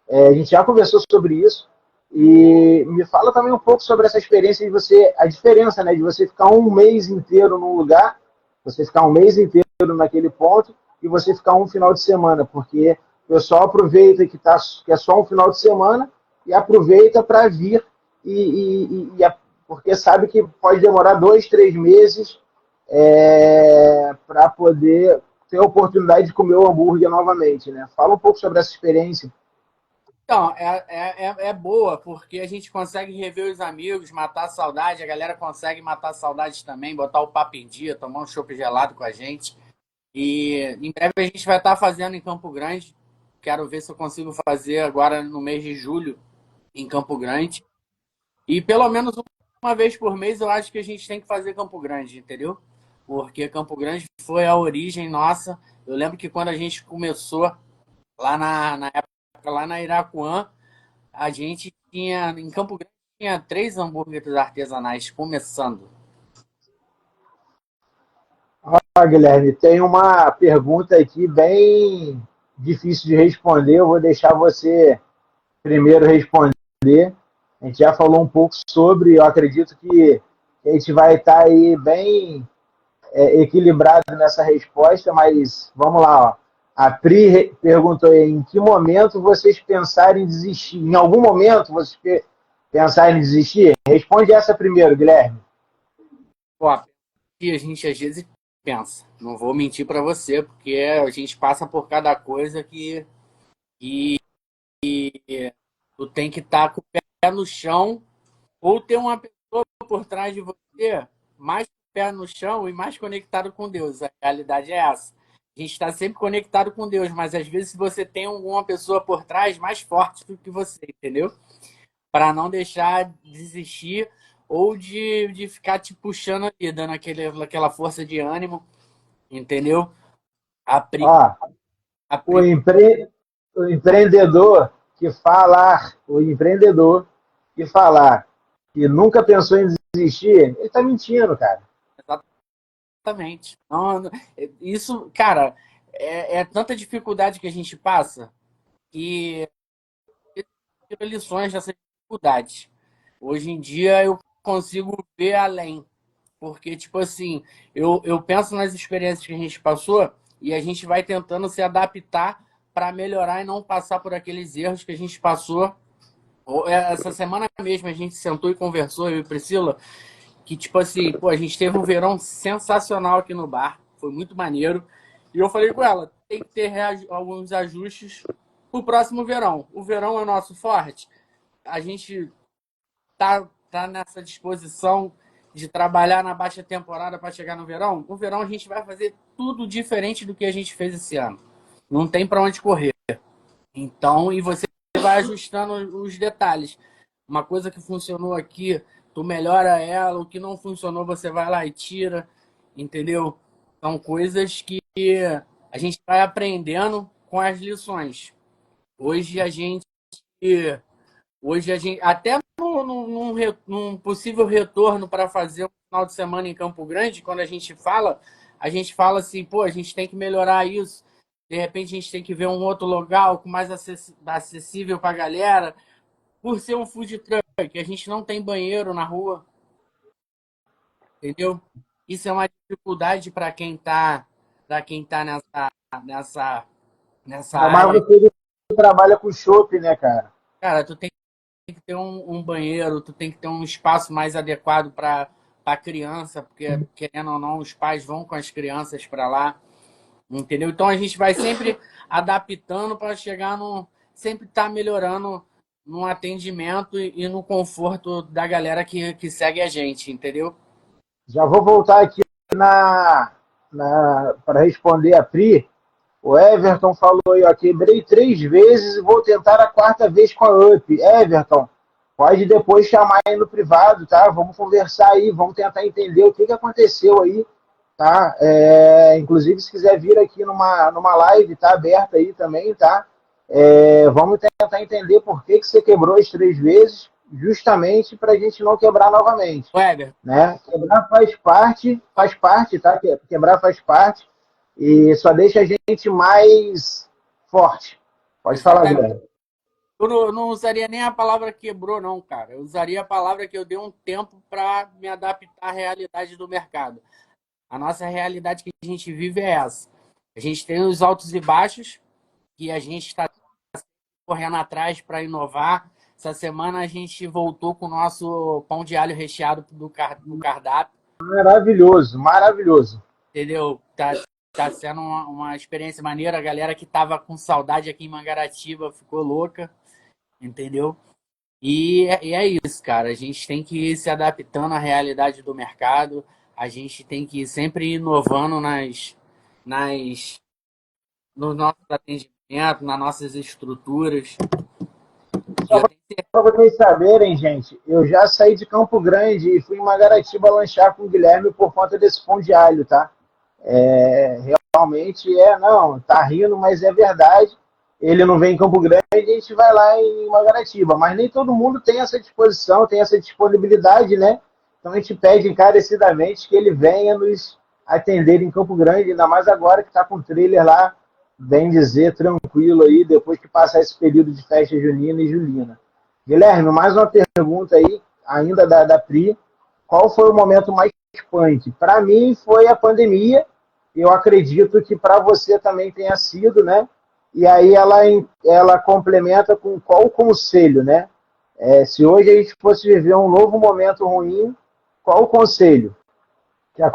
A gente já conversou sobre isso. E me fala também um pouco sobre essa experiência de você, a diferença, né? De você ficar um mês inteiro num lugar, você ficar um mês inteiro naquele ponto, e você ficar um final de semana, porque o pessoal aproveita que é só um final de semana e aproveita para vir, porque sabe que pode demorar 2, 3 meses para poder ter a oportunidade de comer o hambúrguer novamente, né? Fala um pouco sobre essa experiência. Então, é boa, porque a gente consegue rever os amigos, matar a saudade, a galera consegue matar a saudade também, botar o papo em dia, tomar um chopp gelado com a gente. E em breve a gente vai estar fazendo em Campo Grande. Quero ver se eu consigo fazer agora no mês de julho em Campo Grande. E pelo menos uma vez por mês eu acho que a gente tem que fazer Campo Grande, entendeu? Porque Campo Grande foi a origem nossa. Eu lembro que quando a gente começou lá na época, lá na Irapuã, a gente tinha, em Campo Grande, tinha 3 hambúrgueres artesanais começando. Guilherme, tem uma pergunta aqui bem difícil de responder. Eu vou deixar você primeiro responder. A gente já falou um pouco sobre, eu acredito que a gente vai estar aí bem equilibrado nessa resposta, mas vamos lá. Ó. A Pri perguntou aí, em que momento vocês pensaram em desistir? Em algum momento vocês pensaram em desistir? Responde essa primeiro, Guilherme. Pô, e a gente às vezes pensa, não vou mentir para você, porque a gente passa por cada coisa que tu tem que estar com o pé no chão ou ter uma pessoa por trás de você mais com o pé no chão e mais conectado com Deus. A realidade é essa. A gente está sempre conectado com Deus, mas às vezes você tem alguma pessoa por trás mais forte do que você, entendeu? Para não deixar de desistir ou de ficar te puxando ali, dando aquela força de ânimo, entendeu? A, pri, Ó, a o, pri, o empreendedor o empreendedor que falar que nunca pensou em desistir, ele está mentindo, cara. Exatamente. Não, isso, cara, é tanta dificuldade que a gente passa que eu tiro lições dessas dificuldades. Hoje em dia eu consigo ver além. Porque, tipo assim, eu penso nas experiências que a gente passou e a gente vai tentando se adaptar para melhorar e não passar por aqueles erros que a gente passou. Essa semana mesmo a gente sentou e conversou, eu e Priscila, que, tipo assim, pô, a gente teve um verão sensacional aqui no bar, foi muito maneiro. E eu falei com ela, tem que ter alguns ajustes pro próximo verão. O verão é o nosso forte. A gente tá nessa disposição de trabalhar na baixa temporada para chegar no verão. No verão a gente vai fazer tudo diferente do que a gente fez esse ano. Não tem para onde correr. Então, e você vai ajustando os detalhes. Uma coisa que funcionou aqui, tu melhora ela, o que não funcionou, você vai lá e tira, entendeu? São coisas que a gente vai aprendendo com as lições. Hoje a gente, até num possível retorno para fazer um final de semana em Campo Grande, quando a gente fala assim, pô, a gente tem que melhorar isso. De repente a gente tem que ver um outro local com mais acessível para a galera. Por ser um food truck, a gente não tem banheiro na rua, entendeu? Isso é uma dificuldade para quem tá nessa, nessa Ainda mais área. você que trabalha com chopp, né, cara? Cara, tu tem que ter um banheiro, tu tem que ter um espaço mais adequado para a criança, porque, querendo ou não, os pais vão com as crianças para lá, entendeu? Então a gente vai sempre adaptando para chegar no. Sempre estar melhorando no atendimento e no conforto da galera que segue a gente, entendeu? Já vou voltar aqui para responder a Pri. O Everton falou aí, ó, quebrei 3 vezes e vou tentar a quarta vez com a UP. Everton, pode depois chamar aí no privado, tá? Vamos conversar aí, vamos tentar entender o que aconteceu aí, tá? Inclusive, se quiser vir aqui numa live, tá aberta aí também, tá? Vamos tentar entender por que você quebrou as 3 vezes, justamente para a gente não quebrar novamente, Weber, né? Quebrar faz parte, tá? Quebrar faz parte e só deixa a gente mais forte. Pode falar, exatamente. Guilherme. Eu não usaria nem a palavra quebrou, não, cara. Eu usaria a palavra que eu dei um tempo para me adaptar à realidade do mercado. A nossa realidade que a gente vive é essa. A gente tem os altos e baixos, que a gente está correndo atrás para inovar. Essa semana a gente voltou com o nosso pão de alho recheado do cardápio, Maravilhoso, maravilhoso. entendeu? Tá sendo uma experiência maneira. A galera que tava com saudade aqui em Mangaratiba ficou louca, entendeu? E é isso, cara. A gente tem que ir se adaptando à realidade do mercado. A gente tem que ir sempre inovando nas, nos nossos atendimentos, nas nossas estruturas. E Só eu tenho certeza, para vocês saberem, gente, eu já saí de Campo Grande e fui em Mangaratiba lanchar com o Guilherme por conta desse pão de alho, tá? Realmente não, tá rindo, mas é verdade. Ele não vem em Campo Grande, a gente vai lá em Mangaratiba, mas nem todo mundo tem essa disposição, tem essa disponibilidade, né? Então a gente pede encarecidamente que ele venha nos atender em Campo Grande, ainda mais agora que está com o trailer lá, bem dizer, tranquilo aí, depois que passar esse período de festa junina e julina. Guilherme, mais uma pergunta aí, ainda da Pri. Qual foi o momento mais punk? Para mim foi a pandemia, eu acredito que para você também tenha sido, né? E aí ela complementa com qual conselho, né? Se hoje a gente fosse viver um novo momento ruim, qual o conselho? Quer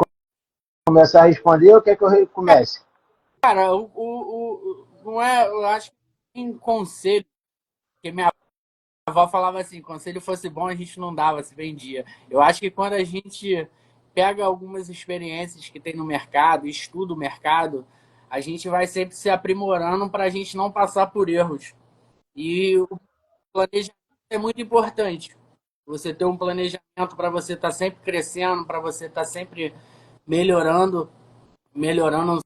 começar a responder ou quer que eu comece? cara, não é, eu acho que tem conselho, porque minha avó falava assim, conselho fosse bom a gente não dava, se vendia. Eu acho que quando a gente pega algumas experiências que tem no mercado, estuda o mercado, a gente vai sempre se aprimorando para a gente não passar por erros. E o planejamento é muito importante. Você ter um planejamento para você estar sempre crescendo, para você estar sempre melhorando, melhorando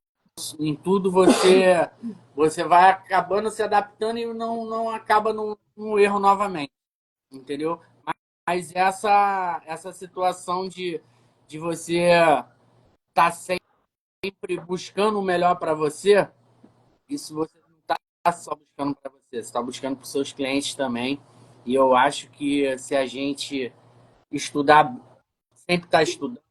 em tudo, você vai acabando se adaptando e não acaba num erro novamente, entendeu? Mas essa situação de você estar sempre buscando o melhor para você, isso você não está só buscando para você está buscando para os seus clientes também. E eu acho que se a gente estudar, sempre está estudando,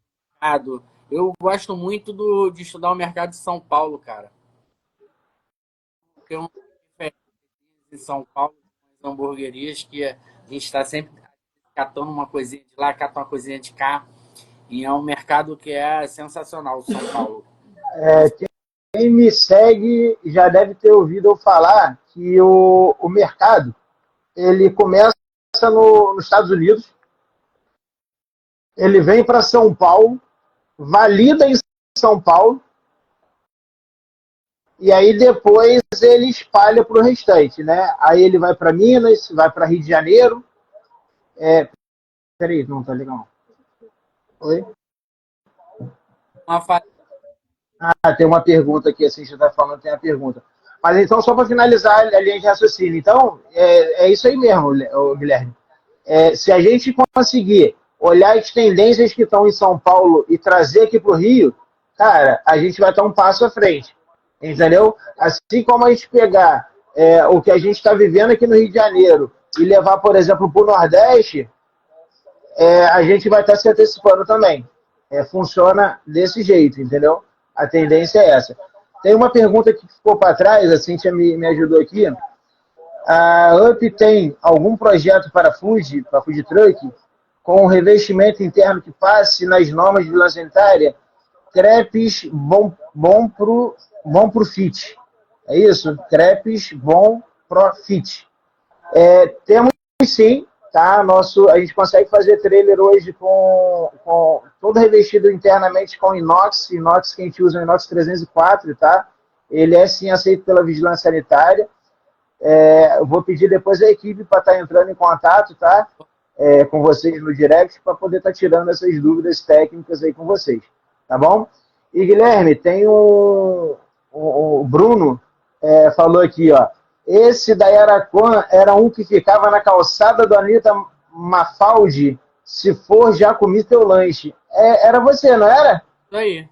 eu gosto muito de estudar o mercado de São Paulo, cara. Tem uma diferença em São Paulo, com as hamburguerias, que a gente está sempre catando uma coisinha de lá, catando uma coisinha de cá. E é um mercado que é sensacional, São Paulo. Quem me segue já deve ter ouvido eu falar que o mercado ele começa nos Estados Unidos, ele vem para São Paulo, valida em São Paulo, e aí depois ele espalha para o restante, né? Aí ele vai para Minas, vai para Rio de Janeiro. Peraí, não tá legal. Oi? Uma fa- Tem uma pergunta aqui, assim, você está falando, tem a pergunta. Mas então, só para finalizar a linha de raciocínio. Então, é isso aí mesmo, Guilherme. Se a gente conseguir olhar as tendências que estão em São Paulo e trazer aqui para o Rio, cara, a gente vai estar um passo à frente. Entendeu? Assim como a gente pegar o que a gente está vivendo aqui no Rio de Janeiro e levar, por exemplo, para o Nordeste, a gente vai estar se antecipando também. Funciona desse jeito, entendeu? A tendência é essa. Tem uma pergunta que ficou para trás, a Cíntia me ajudou aqui. A UP tem algum projeto para food truck, com revestimento interno que passe nas normas de vigilância sanitária? Crepes bom pro fit. É isso? Crepes bom pro fit. Temos sim, tá? A gente consegue fazer trailer hoje com todo revestido internamente com inox que a gente usa o inox 304, tá? Ele é sim aceito pela vigilância sanitária. Eu vou pedir depois a equipe para estar entrando em contato, tá? Com vocês no direct para poder estar tirando essas dúvidas técnicas aí com vocês, tá bom? E Guilherme, tem o Bruno falou aqui, ó. Esse da Yaraquan era um que ficava na calçada do Anitta Mafaldi. Se for, já comi teu lanche. Era você, não era? Isso aí.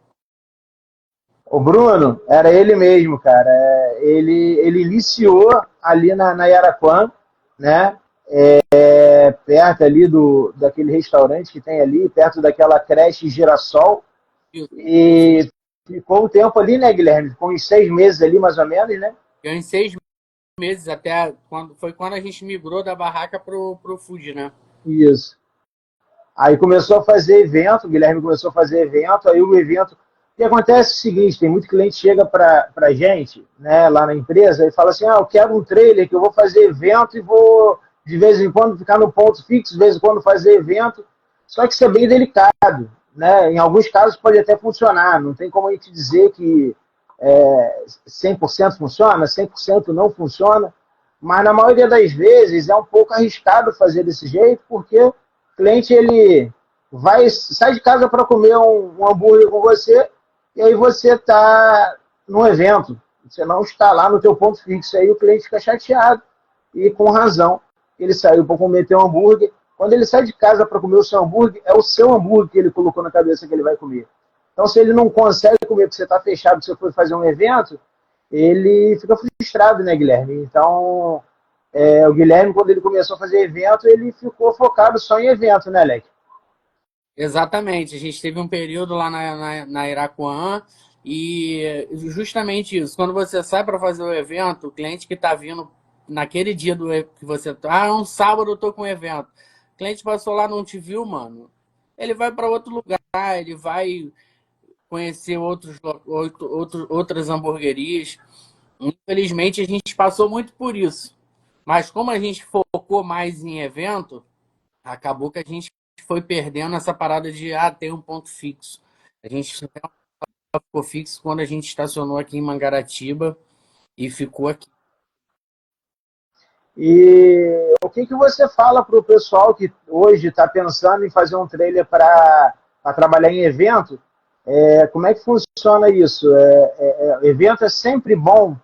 O Bruno, era ele mesmo, cara. Ele iniciou ali na Yaraquan, né? Perto ali daquele restaurante que tem ali, perto daquela creche Girassol. Isso. E ficou um tempo ali, né, Guilherme? Ficou uns 6 meses ali, mais ou menos, né? Eu em 6 meses, até quando a gente migrou da barraca pro food, né? Isso. Aí começou a fazer evento, o Guilherme começou a fazer evento, aí o evento. O que acontece é o seguinte: tem muito cliente que chega para a gente, né, lá na empresa, e fala assim: eu quero um trailer que eu vou fazer evento e vou, de vez em quando, ficar no ponto fixo, de vez em quando fazer evento. Só que isso é bem delicado, né? Em alguns casos pode até funcionar, não tem como a gente dizer que 100% funciona, 100% não funciona, mas na maioria das vezes é um pouco arriscado fazer desse jeito, porque o cliente ele sai de casa para comer um hambúrguer com você e aí você está num evento, você não está lá no teu ponto fixo, aí o cliente fica chateado e com razão. Ele saiu para comer teu hambúrguer. Quando ele sai de casa para comer o seu hambúrguer, é o seu hambúrguer que ele colocou na cabeça que ele vai comer. Então, se ele não consegue comer porque você está fechado, você foi fazer um evento, ele fica frustrado, né, Guilherme? Então, o Guilherme, quando ele começou a fazer evento, ele ficou focado só em evento, né, Alec? Exatamente. A gente teve um período lá na Irapuã e justamente isso. Quando você sai para fazer o evento, o cliente que está vindo naquele dia que você. Ah, um sábado eu tô com um evento. O cliente passou lá, não te viu, mano. Ele vai para outro lugar, ele vai conhecer outras hamburguerias. Infelizmente, a gente passou muito por isso. Mas como a gente focou mais em evento, acabou que a gente foi perdendo essa parada de ter um ponto fixo. A gente ficou fixo quando a gente estacionou aqui em Mangaratiba e ficou aqui. E o que você fala para o pessoal que hoje está pensando em fazer um trailer para trabalhar em evento? Como é que funciona isso? Evento é sempre bom.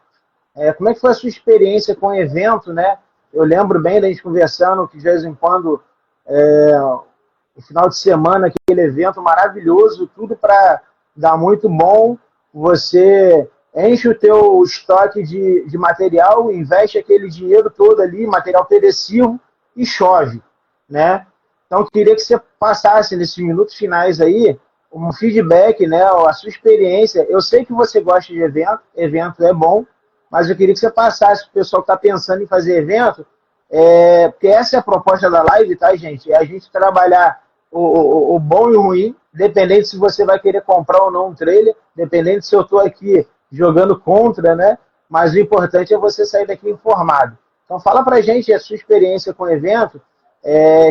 Como é que foi a sua experiência com o evento, né? Eu lembro bem da gente conversando que de vez em quando, no final de semana, aquele evento maravilhoso, tudo para dar muito bom. Você enche o teu estoque de material, investe aquele dinheiro todo ali, material perecível, e chove, né? Então, eu queria que você passasse nesses minutos finais aí um feedback, né, a sua experiência. Eu sei que você gosta de evento, evento é bom, mas eu queria que você passasse para o pessoal que está pensando em fazer evento, porque essa é a proposta da live, tá, gente? É a gente trabalhar o bom e o ruim, dependendo se você vai querer comprar ou não um trailer, dependendo se eu estou aqui jogando contra, né? Mas o importante é você sair daqui informado. Então fala pra gente a sua experiência com o evento,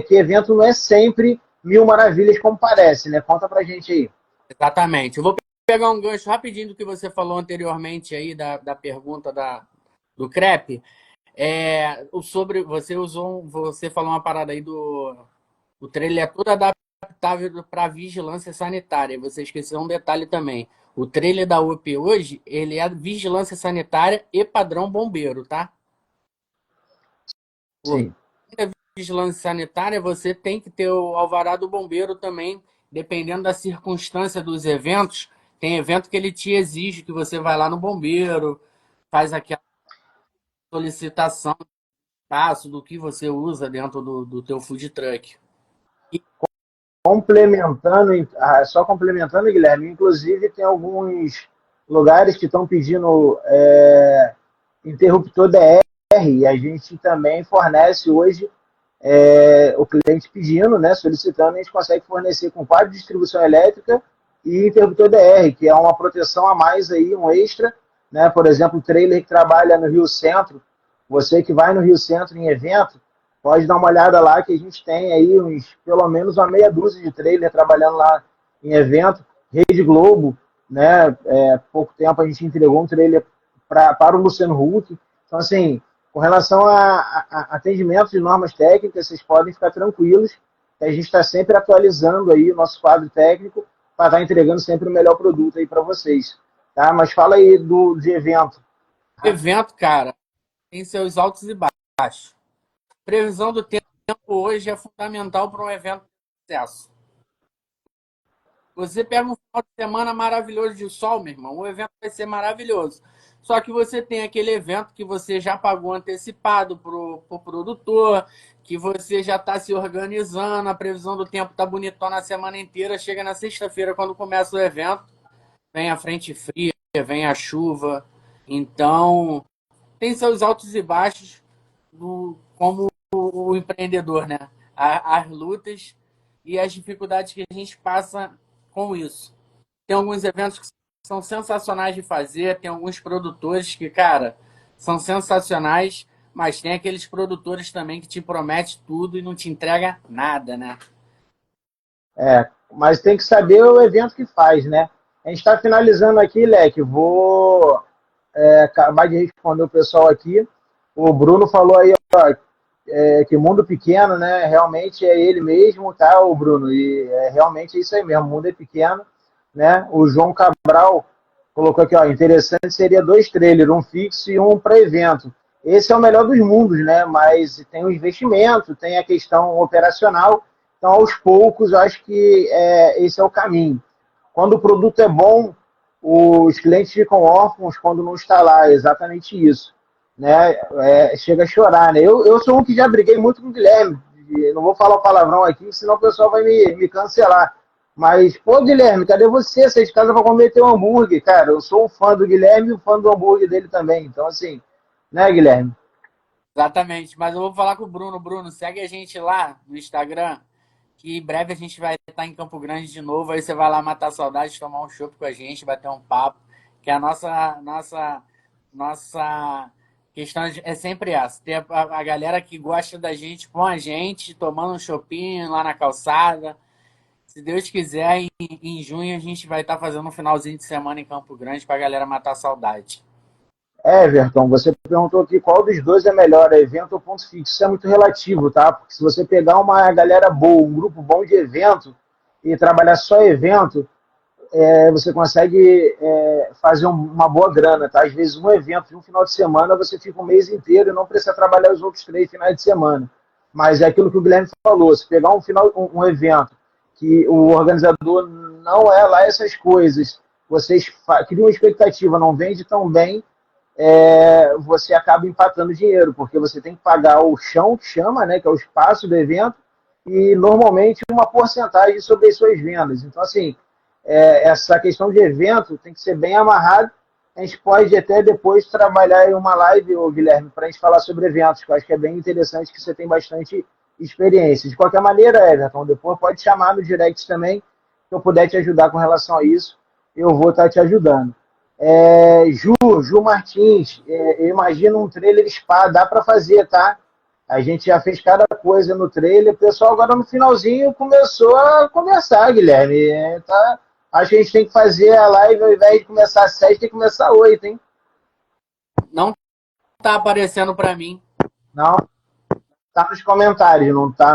que evento não é sempre mil maravilhas como parece, né? Conta pra gente aí. Exatamente. Eu vou pegar um gancho rapidinho do que você falou anteriormente aí, da pergunta do crepe. Sobre você falou uma parada aí o trailer é todo adaptável para vigilância sanitária. Você esqueceu um detalhe também. O trailer da UP hoje, ele é vigilância sanitária e padrão bombeiro, tá? Por Sim. vigilância sanitária, você tem que ter o alvará do bombeiro também, dependendo da circunstância dos eventos. Tem evento que ele te exige que você vai lá no bombeiro, faz aquela solicitação, passo do que você usa dentro do teu food truck. Complementando, só complementando, Guilherme, inclusive tem alguns lugares que estão pedindo interruptor DR, e a gente também fornece hoje o cliente pedindo, né, solicitando, a gente consegue fornecer com quadro de distribuição elétrica e interruptor DR, que é uma proteção a mais aí, um extra, né, por exemplo, o trailer que trabalha no Rio Centro, você que vai no Rio Centro em evento, pode dar uma olhada lá que a gente tem aí pelo menos uma meia dúzia de trailer trabalhando lá em evento, Rede Globo, né, pouco tempo a gente entregou um trailer para o Luciano Huck, então assim, com relação a atendimento de normas técnicas, vocês podem ficar tranquilos, que a gente está sempre atualizando aí o nosso quadro técnico para estar entregando sempre o melhor produto aí para vocês. Tá? Mas fala aí de evento. Evento, cara, tem seus altos e baixos. Previsão do tempo hoje é fundamental para um evento de sucesso. Você pega um final de semana maravilhoso de sol, meu irmão, o evento vai ser maravilhoso. Só que você tem aquele evento que você já pagou antecipado pro produtor, que você já está se organizando, a previsão do tempo está bonitona a semana inteira, chega na sexta-feira, quando começa o evento, vem a frente fria, vem a chuva. Então, tem seus altos e baixos como o empreendedor, né? As lutas e as dificuldades que a gente passa com isso. Tem alguns eventos que são sensacionais de fazer, tem alguns produtores que, cara, são sensacionais, mas tem aqueles produtores também que te prometem tudo e não te entrega nada, né? Mas tem que saber o evento que faz, né? A gente está finalizando aqui, Leque. Vou acabar de responder o pessoal aqui. O Bruno falou aí, ó, que mundo pequeno, né? Realmente é ele mesmo, tá, o Bruno? E realmente é isso aí mesmo, o mundo é pequeno, né? O João Cabral colocou aqui, ó, interessante seria 2 trailers, um fixo e um para evento. Esse é o melhor dos mundos, né? Mas tem o investimento, tem a questão operacional. Então, aos poucos, eu acho que esse é o caminho. Quando o produto é bom, os clientes ficam órfãos quando não está lá, é exatamente isso. Né? Chega a chorar. Né? Eu sou um que já briguei muito com o Guilherme, não vou falar o palavrão aqui, senão o pessoal vai me cancelar. Mas, pô, Guilherme, cadê você? Sai de casa para comer teu hambúrguer, cara. Eu sou um fã do Guilherme e um fã do hambúrguer dele também. Então, assim, né, Guilherme? Exatamente. Mas eu vou falar com o Bruno. Bruno, segue a gente lá no Instagram, que em breve a gente vai estar em Campo Grande de novo. Aí você vai lá matar a saudade, tomar um chopp com a gente, bater um papo. Que a nossa questão é sempre essa. Ter a galera que gosta da gente com a gente, tomando um chopinho lá na calçada. Se Deus quiser, em junho a gente vai estar fazendo um finalzinho de semana em Campo Grande para a galera matar a saudade. Everton, você perguntou aqui qual dos dois é melhor, evento ou ponto fixo. Isso é muito relativo, tá? Porque se você pegar uma galera boa, um grupo bom de evento e trabalhar só evento, você consegue fazer uma boa grana, tá? Às vezes um evento de um final de semana você fica um mês inteiro e não precisa trabalhar os outros 3 finais de semana. Mas é aquilo que o Guilherme falou, se pegar um evento que o organizador não é lá essas coisas, vocês criam uma expectativa, não vende tão bem, você acaba empatando dinheiro, porque você tem que pagar o chão, que chama, né, que é o espaço do evento, e normalmente uma porcentagem sobre as suas vendas. Então, assim, essa questão de evento tem que ser bem amarrado. A gente pode até depois trabalhar em uma live, Guilherme, para a gente falar sobre eventos, que eu acho que é bem interessante, que você tem bastante experiência. De qualquer maneira, Everton, depois pode chamar no direct também, se eu puder te ajudar com relação a isso, eu vou estar te ajudando. Ju Martins, eu imagino um trailer spa, dá para fazer, tá? A gente já fez cada coisa no trailer, o pessoal agora no finalzinho começou a conversar, Guilherme. Tá? Acho que a gente tem que fazer a live, ao invés de começar às 7, tem que começar às 8, hein? Não tá aparecendo para mim. Não? Tá nos comentários, não tá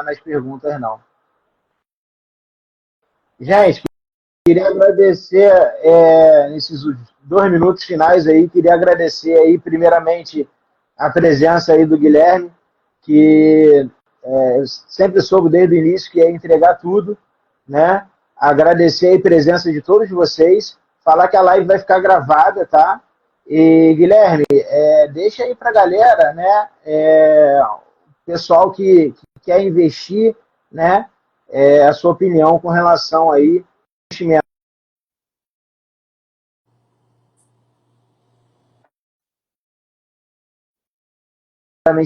nas perguntas, não. Gente, queria agradecer nesses 2 minutos finais aí, queria agradecer aí primeiramente a presença aí do Guilherme, que sempre soube desde o início que ia entregar tudo, né? Agradecer aí a presença de todos vocês, falar que a live vai ficar gravada, tá? E Guilherme, deixa aí pra galera, né? Pessoal que quer investir, né? A sua opinião com relação aí investimento.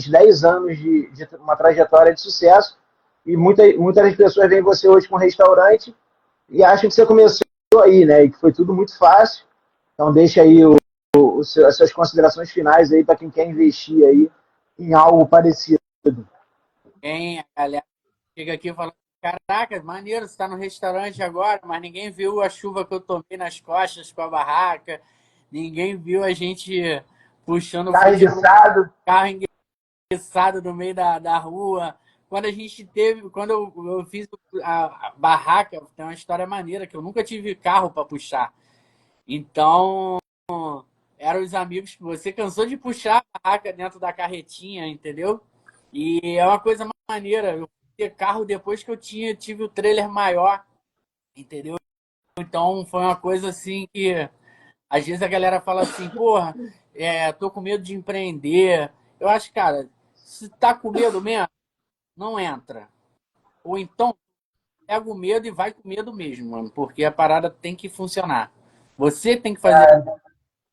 10 anos de uma trajetória de sucesso e muitas pessoas veem você hoje com um restaurante e acham que você começou aí, né? E que foi tudo muito fácil. Então deixa aí as suas considerações finais aí para quem quer investir aí em algo parecido. Quem a galera chega aqui e fala: Caraca, maneiro, você tá no restaurante agora, mas ninguém viu a chuva que eu tomei nas costas com a barraca, ninguém viu a gente puxando o Tá registrado? carro enguiçado no meio da rua. Quando eu fiz a barraca, tem uma história maneira, que eu nunca tive carro para puxar. Então, eram os amigos que você cansou de puxar a barraca dentro da carretinha, entendeu? E é uma coisa maneira. Eu fui ter carro depois que tive o trailer maior, entendeu? Então foi uma coisa assim que às vezes a galera fala assim, porra, tô com medo de empreender. Eu acho, cara, se tá com medo mesmo, não entra. Ou então pega o medo e vai com medo mesmo, mano, porque a parada tem que funcionar. Você tem que fazer.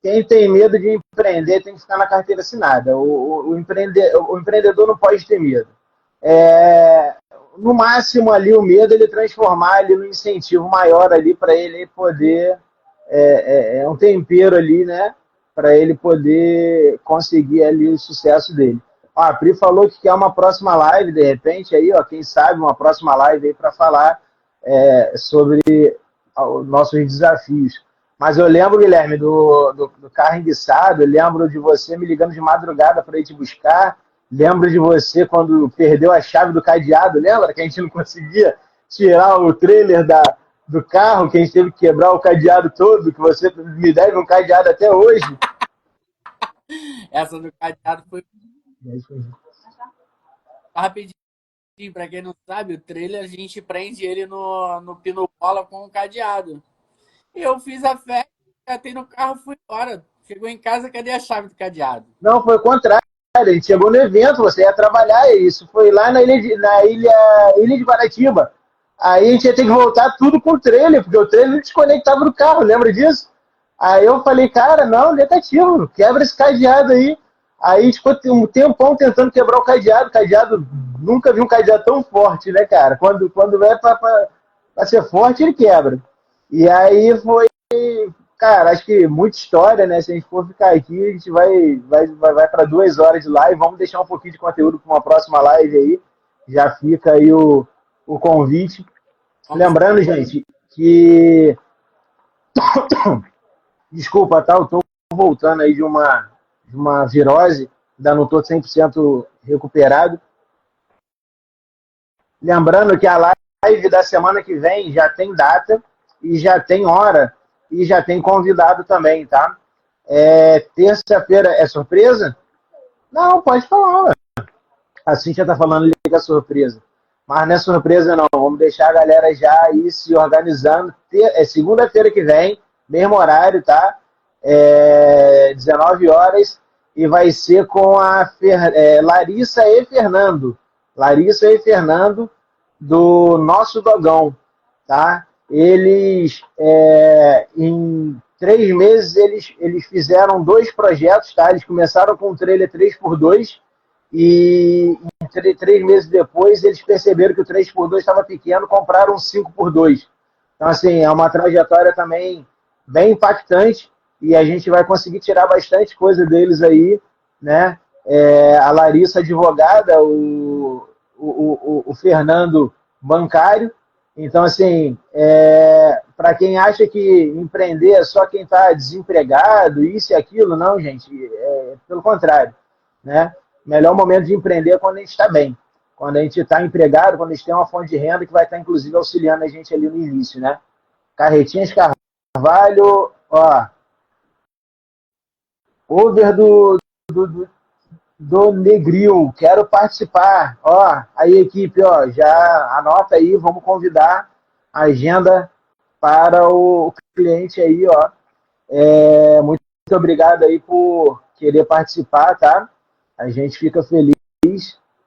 Quem tem medo de empreender tem que ficar na carteira assinada. O empreendedor não pode ter medo. No máximo ali o medo ele transformar ali no incentivo maior ali para ele poder um tempero ali, né, para ele poder conseguir ali o sucesso dele. Ó, a Pri falou que quer uma próxima live de repente aí, ó, quem sabe uma próxima live aí para falar sobre os nossos desafios. Mas eu lembro, Guilherme, do carro enguiçado, eu lembro de você me ligando de madrugada para ir te buscar, lembro de você quando perdeu a chave do cadeado, lembra que a gente não conseguia tirar o trailer do carro, que a gente teve que quebrar o cadeado todo, que você me deve um cadeado até hoje. Essa do cadeado foi rapidinho. Para quem não sabe, o trailer a gente prende ele no pino-bola com um cadeado. E eu fiz a festa, catei no carro, fui embora. Chegou em casa, cadê a chave do cadeado? Não, foi o contrário. A gente chegou no evento, você ia trabalhar, e isso foi lá na ilha de Baratiba. Aí a gente ia ter que voltar tudo com o trailer, porque o trailer desconectava do carro, lembra disso? Aí eu falei, cara, não, negativo, quebra esse cadeado aí. Aí a gente ficou um tempão tentando quebrar o cadeado, nunca vi um cadeado tão forte, né, cara? Quando é pra ser forte, ele quebra. E aí foi, cara, acho que muita história, né? Se a gente for ficar aqui, a gente vai para 2 horas de live. Vamos deixar um pouquinho de conteúdo para uma próxima live aí. Já fica aí o convite. Lembrando, gente, que. Desculpa, tá? Eu tô voltando aí de uma virose, ainda não tô 100% recuperado. Lembrando que a live da semana que vem já tem data e já tem hora e já tem convidado também, tá? Terça-feira é surpresa? Não, pode falar. Ué. A Cíntia tá falando ali que é surpresa. Mas não é surpresa não, vamos deixar a galera já aí se organizando. Segunda-feira que vem, mesmo horário, tá? 19 horas e vai ser com a Larissa e Fernando. Larissa e Fernando do Nosso Dogão, tá? Eles, em 3 meses, eles fizeram 2 projetos, tá? Eles começaram com um trailer 3x2 e 3 meses depois eles perceberam que o 3x2 estava pequeno, compraram um 5x2. Então, assim, é uma trajetória também bem impactante e a gente vai conseguir tirar bastante coisa deles aí, né? A Larissa, advogada, o Fernando, bancário. Então, assim, para quem acha que empreender é só quem está desempregado, isso e aquilo, não, gente, pelo contrário, né? O melhor momento de empreender é quando a gente está bem, quando a gente está empregado, quando a gente tem uma fonte de renda que vai estar, inclusive, auxiliando a gente ali no início, né? Carretinhas Carvalho, ó, over do Negril, quero participar. Ó, aí, equipe, ó, já anota aí, vamos convidar a agenda para o cliente aí, ó. Muito obrigado aí por querer participar, tá? A gente fica feliz.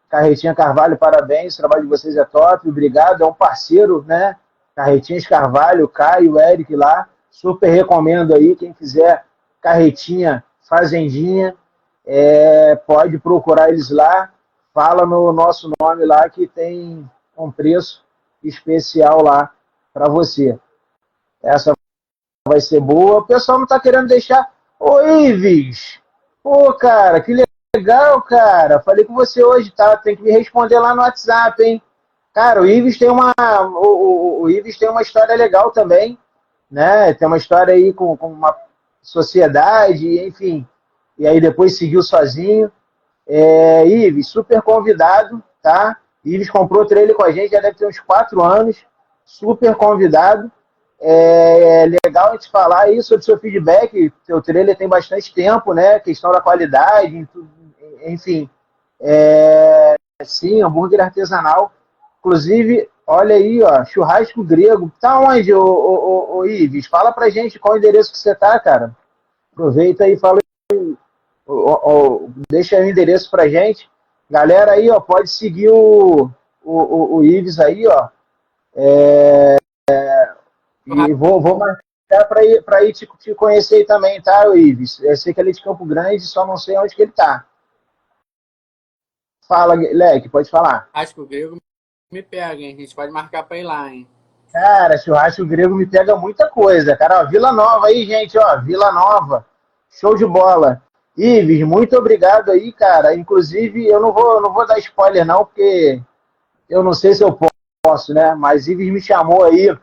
Carretinha Carvalho, parabéns, o trabalho de vocês é top, obrigado, é um parceiro, né? Carretinhas Carvalho, Caio, Eric lá, super recomendo aí, quem quiser carretinha fazendinha, pode procurar eles lá, fala no nosso nome lá que tem um preço especial lá para você. Essa vai ser boa. O pessoal não está querendo deixar. Ô, Ives! Pô, cara, que legal, cara. Falei com você hoje, tá? Tem que me responder lá no WhatsApp, hein? Cara, o Ives tem o Ives tem uma história legal também, né? Tem uma história aí com uma sociedade, enfim. E aí depois seguiu sozinho. Ives, super convidado, tá? Ives comprou o trailer com a gente, já deve ter uns 4 anos. Super convidado. Legal a gente falar aí sobre o seu feedback. Seu trailer tem bastante tempo, né? Questão da qualidade, enfim. Sim, hambúrguer artesanal. Inclusive, olha aí, ó, churrasco grego. Tá onde, ô Ives? Fala pra gente qual o endereço que você tá, cara. Aproveita aí e fala. Deixa aí o endereço pra gente. Galera aí, ó, pode seguir o Ives aí, ó. E vou marcar para ir te conhecer aí também, tá, Ives? Eu sei que ele é de Campo Grande, só não sei onde que ele tá. Fala, Leque, pode falar. Acho que o grego me pega, hein? A gente pode marcar pra ir lá, hein? Cara, churrasco grego me pega muita coisa, cara. Ó, Vila Nova aí, gente, ó, Vila Nova. Show de bola. Ives, muito obrigado aí, cara. Inclusive, eu não vou dar spoiler não, porque eu não sei se eu posso, né? Mas Ives me chamou aí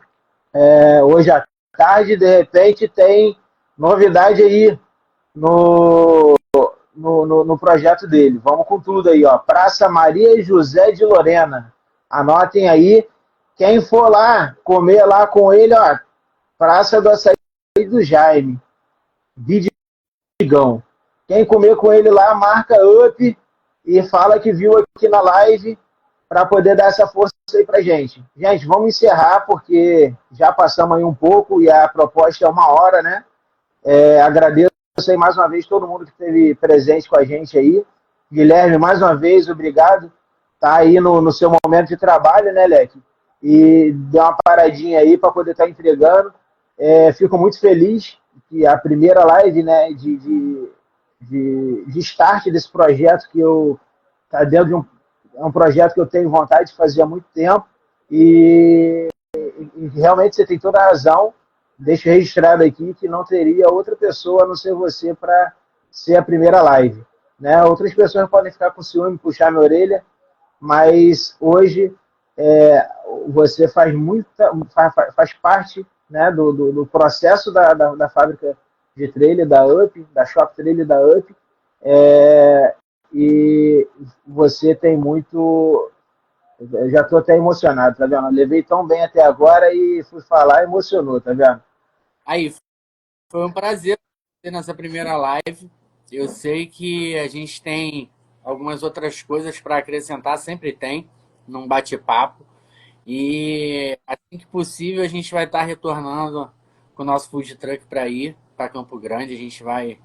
hoje à tarde, de repente tem novidade aí no projeto dele. Vamos com tudo aí, ó. Praça Maria José de Lorena. Anotem aí. Quem for lá comer lá com ele, ó, Praça do Açaí do Jaime. Vidigão. Quem comer com ele lá, marca up e fala que viu aqui na live para poder dar essa força aí pra gente. Gente, vamos encerrar porque já passamos aí um pouco e a proposta é 1 hora, né? Agradeço aí mais uma vez todo mundo que esteve presente com a gente aí. Guilherme, mais uma vez, obrigado. Tá aí no seu momento de trabalho, né, Leque? E deu uma paradinha aí para poder estar entregando. Fico muito feliz que a primeira live, né, de start desse projeto que eu tá dentro de um projeto que eu tenho vontade de fazer há muito tempo e realmente você tem toda a razão. Deixo registrado aqui que não teria outra pessoa a não ser você para ser a primeira live, né? Outras pessoas podem ficar com ciúme, puxar minha orelha, mas hoje você faz parte, né, do processo da fábrica de trailer da UP, da Shop Trailer da UP, e você tem muito. Eu já estou até emocionado, tá vendo? Eu levei tão bem até agora e fui falar e emocionou, tá vendo? Aí, foi um prazer ter nessa primeira live. Eu sei que a gente tem algumas outras coisas para acrescentar, sempre tem, num bate-papo. E assim que possível, a gente vai estar retornando com o nosso food truck para ir para Campo Grande. A gente vai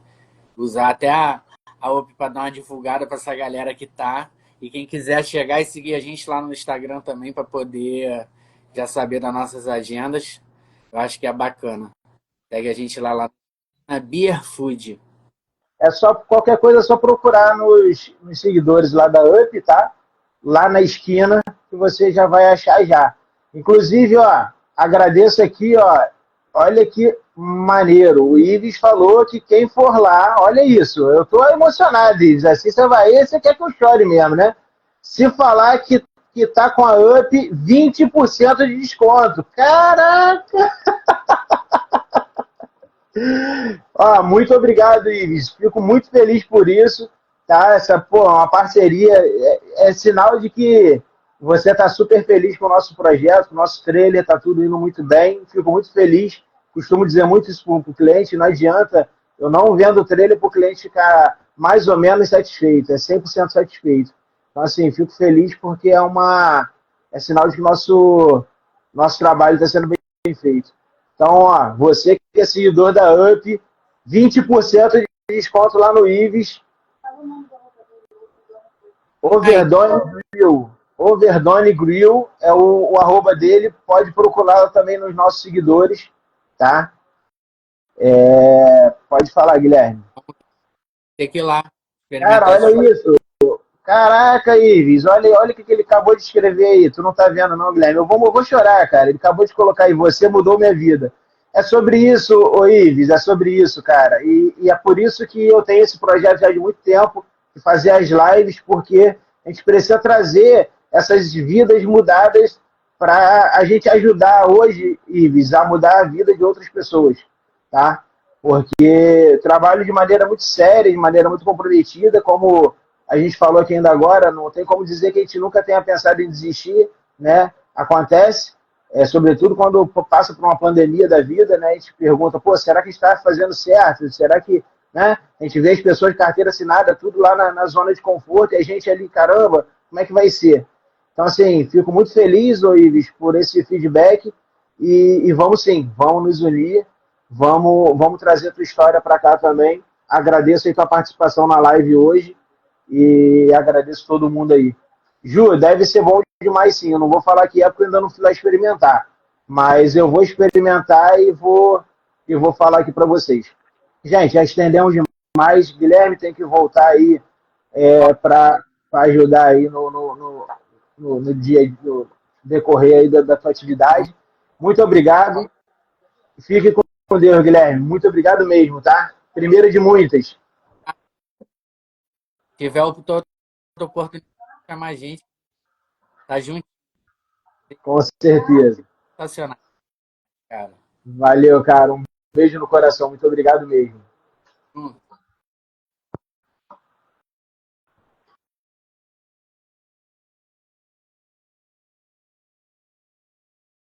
usar até a OP para dar uma divulgada para essa galera que tá. E quem quiser chegar e seguir a gente lá no Instagram também para poder já saber das nossas agendas, eu acho que é bacana. Segue a gente lá na Beer Food. Qualquer coisa é só procurar nos seguidores lá da UP, tá? Lá na esquina, que você já vai achar já. Inclusive, ó, agradeço aqui, ó, olha que maneiro. O Ives falou que quem for lá, olha isso, eu tô emocionado, Ives. Assim você quer que eu chore mesmo, né? Se falar que tá com a UP, 20% de desconto. Caraca! Ó, muito obrigado, Ives. Fico muito feliz por isso, tá? Uma parceria é sinal de que você está super feliz com o nosso projeto, com o nosso trailer, tá tudo indo muito bem. Fico muito feliz. Costumo dizer muito isso para o cliente, não adianta eu não vendo o trailer para o cliente ficar mais ou menos satisfeito, é 100% satisfeito. Então, assim, fico feliz porque é sinal de que nosso trabalho está sendo bem feito. Então, ó, você que é seguidor da UP, 20% de desconto lá no Ives. Overdone Grill. Overdone Grill é o arroba dele. Pode procurar também nos nossos seguidores, tá? Pode falar, Guilherme. Tem que ir lá. Cara, olha isso. Caraca, Ives, olha o que ele acabou de escrever aí. Tu não tá vendo, não, Guilherme? Eu vou chorar, cara. Ele acabou de colocar aí, você mudou minha vida. É sobre isso, ô Ives, é sobre isso, cara. E é por isso que eu tenho esse projeto já de muito tempo, de fazer as lives, porque a gente precisa trazer essas vidas mudadas para a gente ajudar hoje, Ives, a mudar a vida de outras pessoas, tá? Porque trabalho de maneira muito séria, de maneira muito comprometida, como a gente falou aqui ainda agora, não tem como dizer que a gente nunca tenha pensado em desistir, né? Acontece, sobretudo quando passa por uma pandemia da vida, né? A gente pergunta, pô, será que está fazendo certo? Será que, né? A gente vê as pessoas de carteira assinada, tudo lá na zona de conforto, e a gente ali, caramba, como é que vai ser? Então, assim, fico muito feliz, ô Ives, por esse feedback e vamos sim, vamos nos unir, vamos trazer a tua história para cá também. Agradeço aí tua participação na live hoje e agradeço todo mundo aí. Ju, deve ser bom demais sim. Eu não vou falar que é porque eu ainda não fui lá experimentar. Mas eu vou experimentar e vou falar aqui para vocês. Gente, já estendemos demais. Guilherme tem que voltar aí para ajudar aí no dia, no decorrer aí da tua atividade. Muito obrigado. Fique com Deus, Guilherme. Muito obrigado mesmo, tá? Primeira de muitas. Se tiver outra oportunidade de chamar a gente, tá junto, Com certeza. sensacional, cara. Valeu, cara. Um beijo no coração. Muito obrigado mesmo.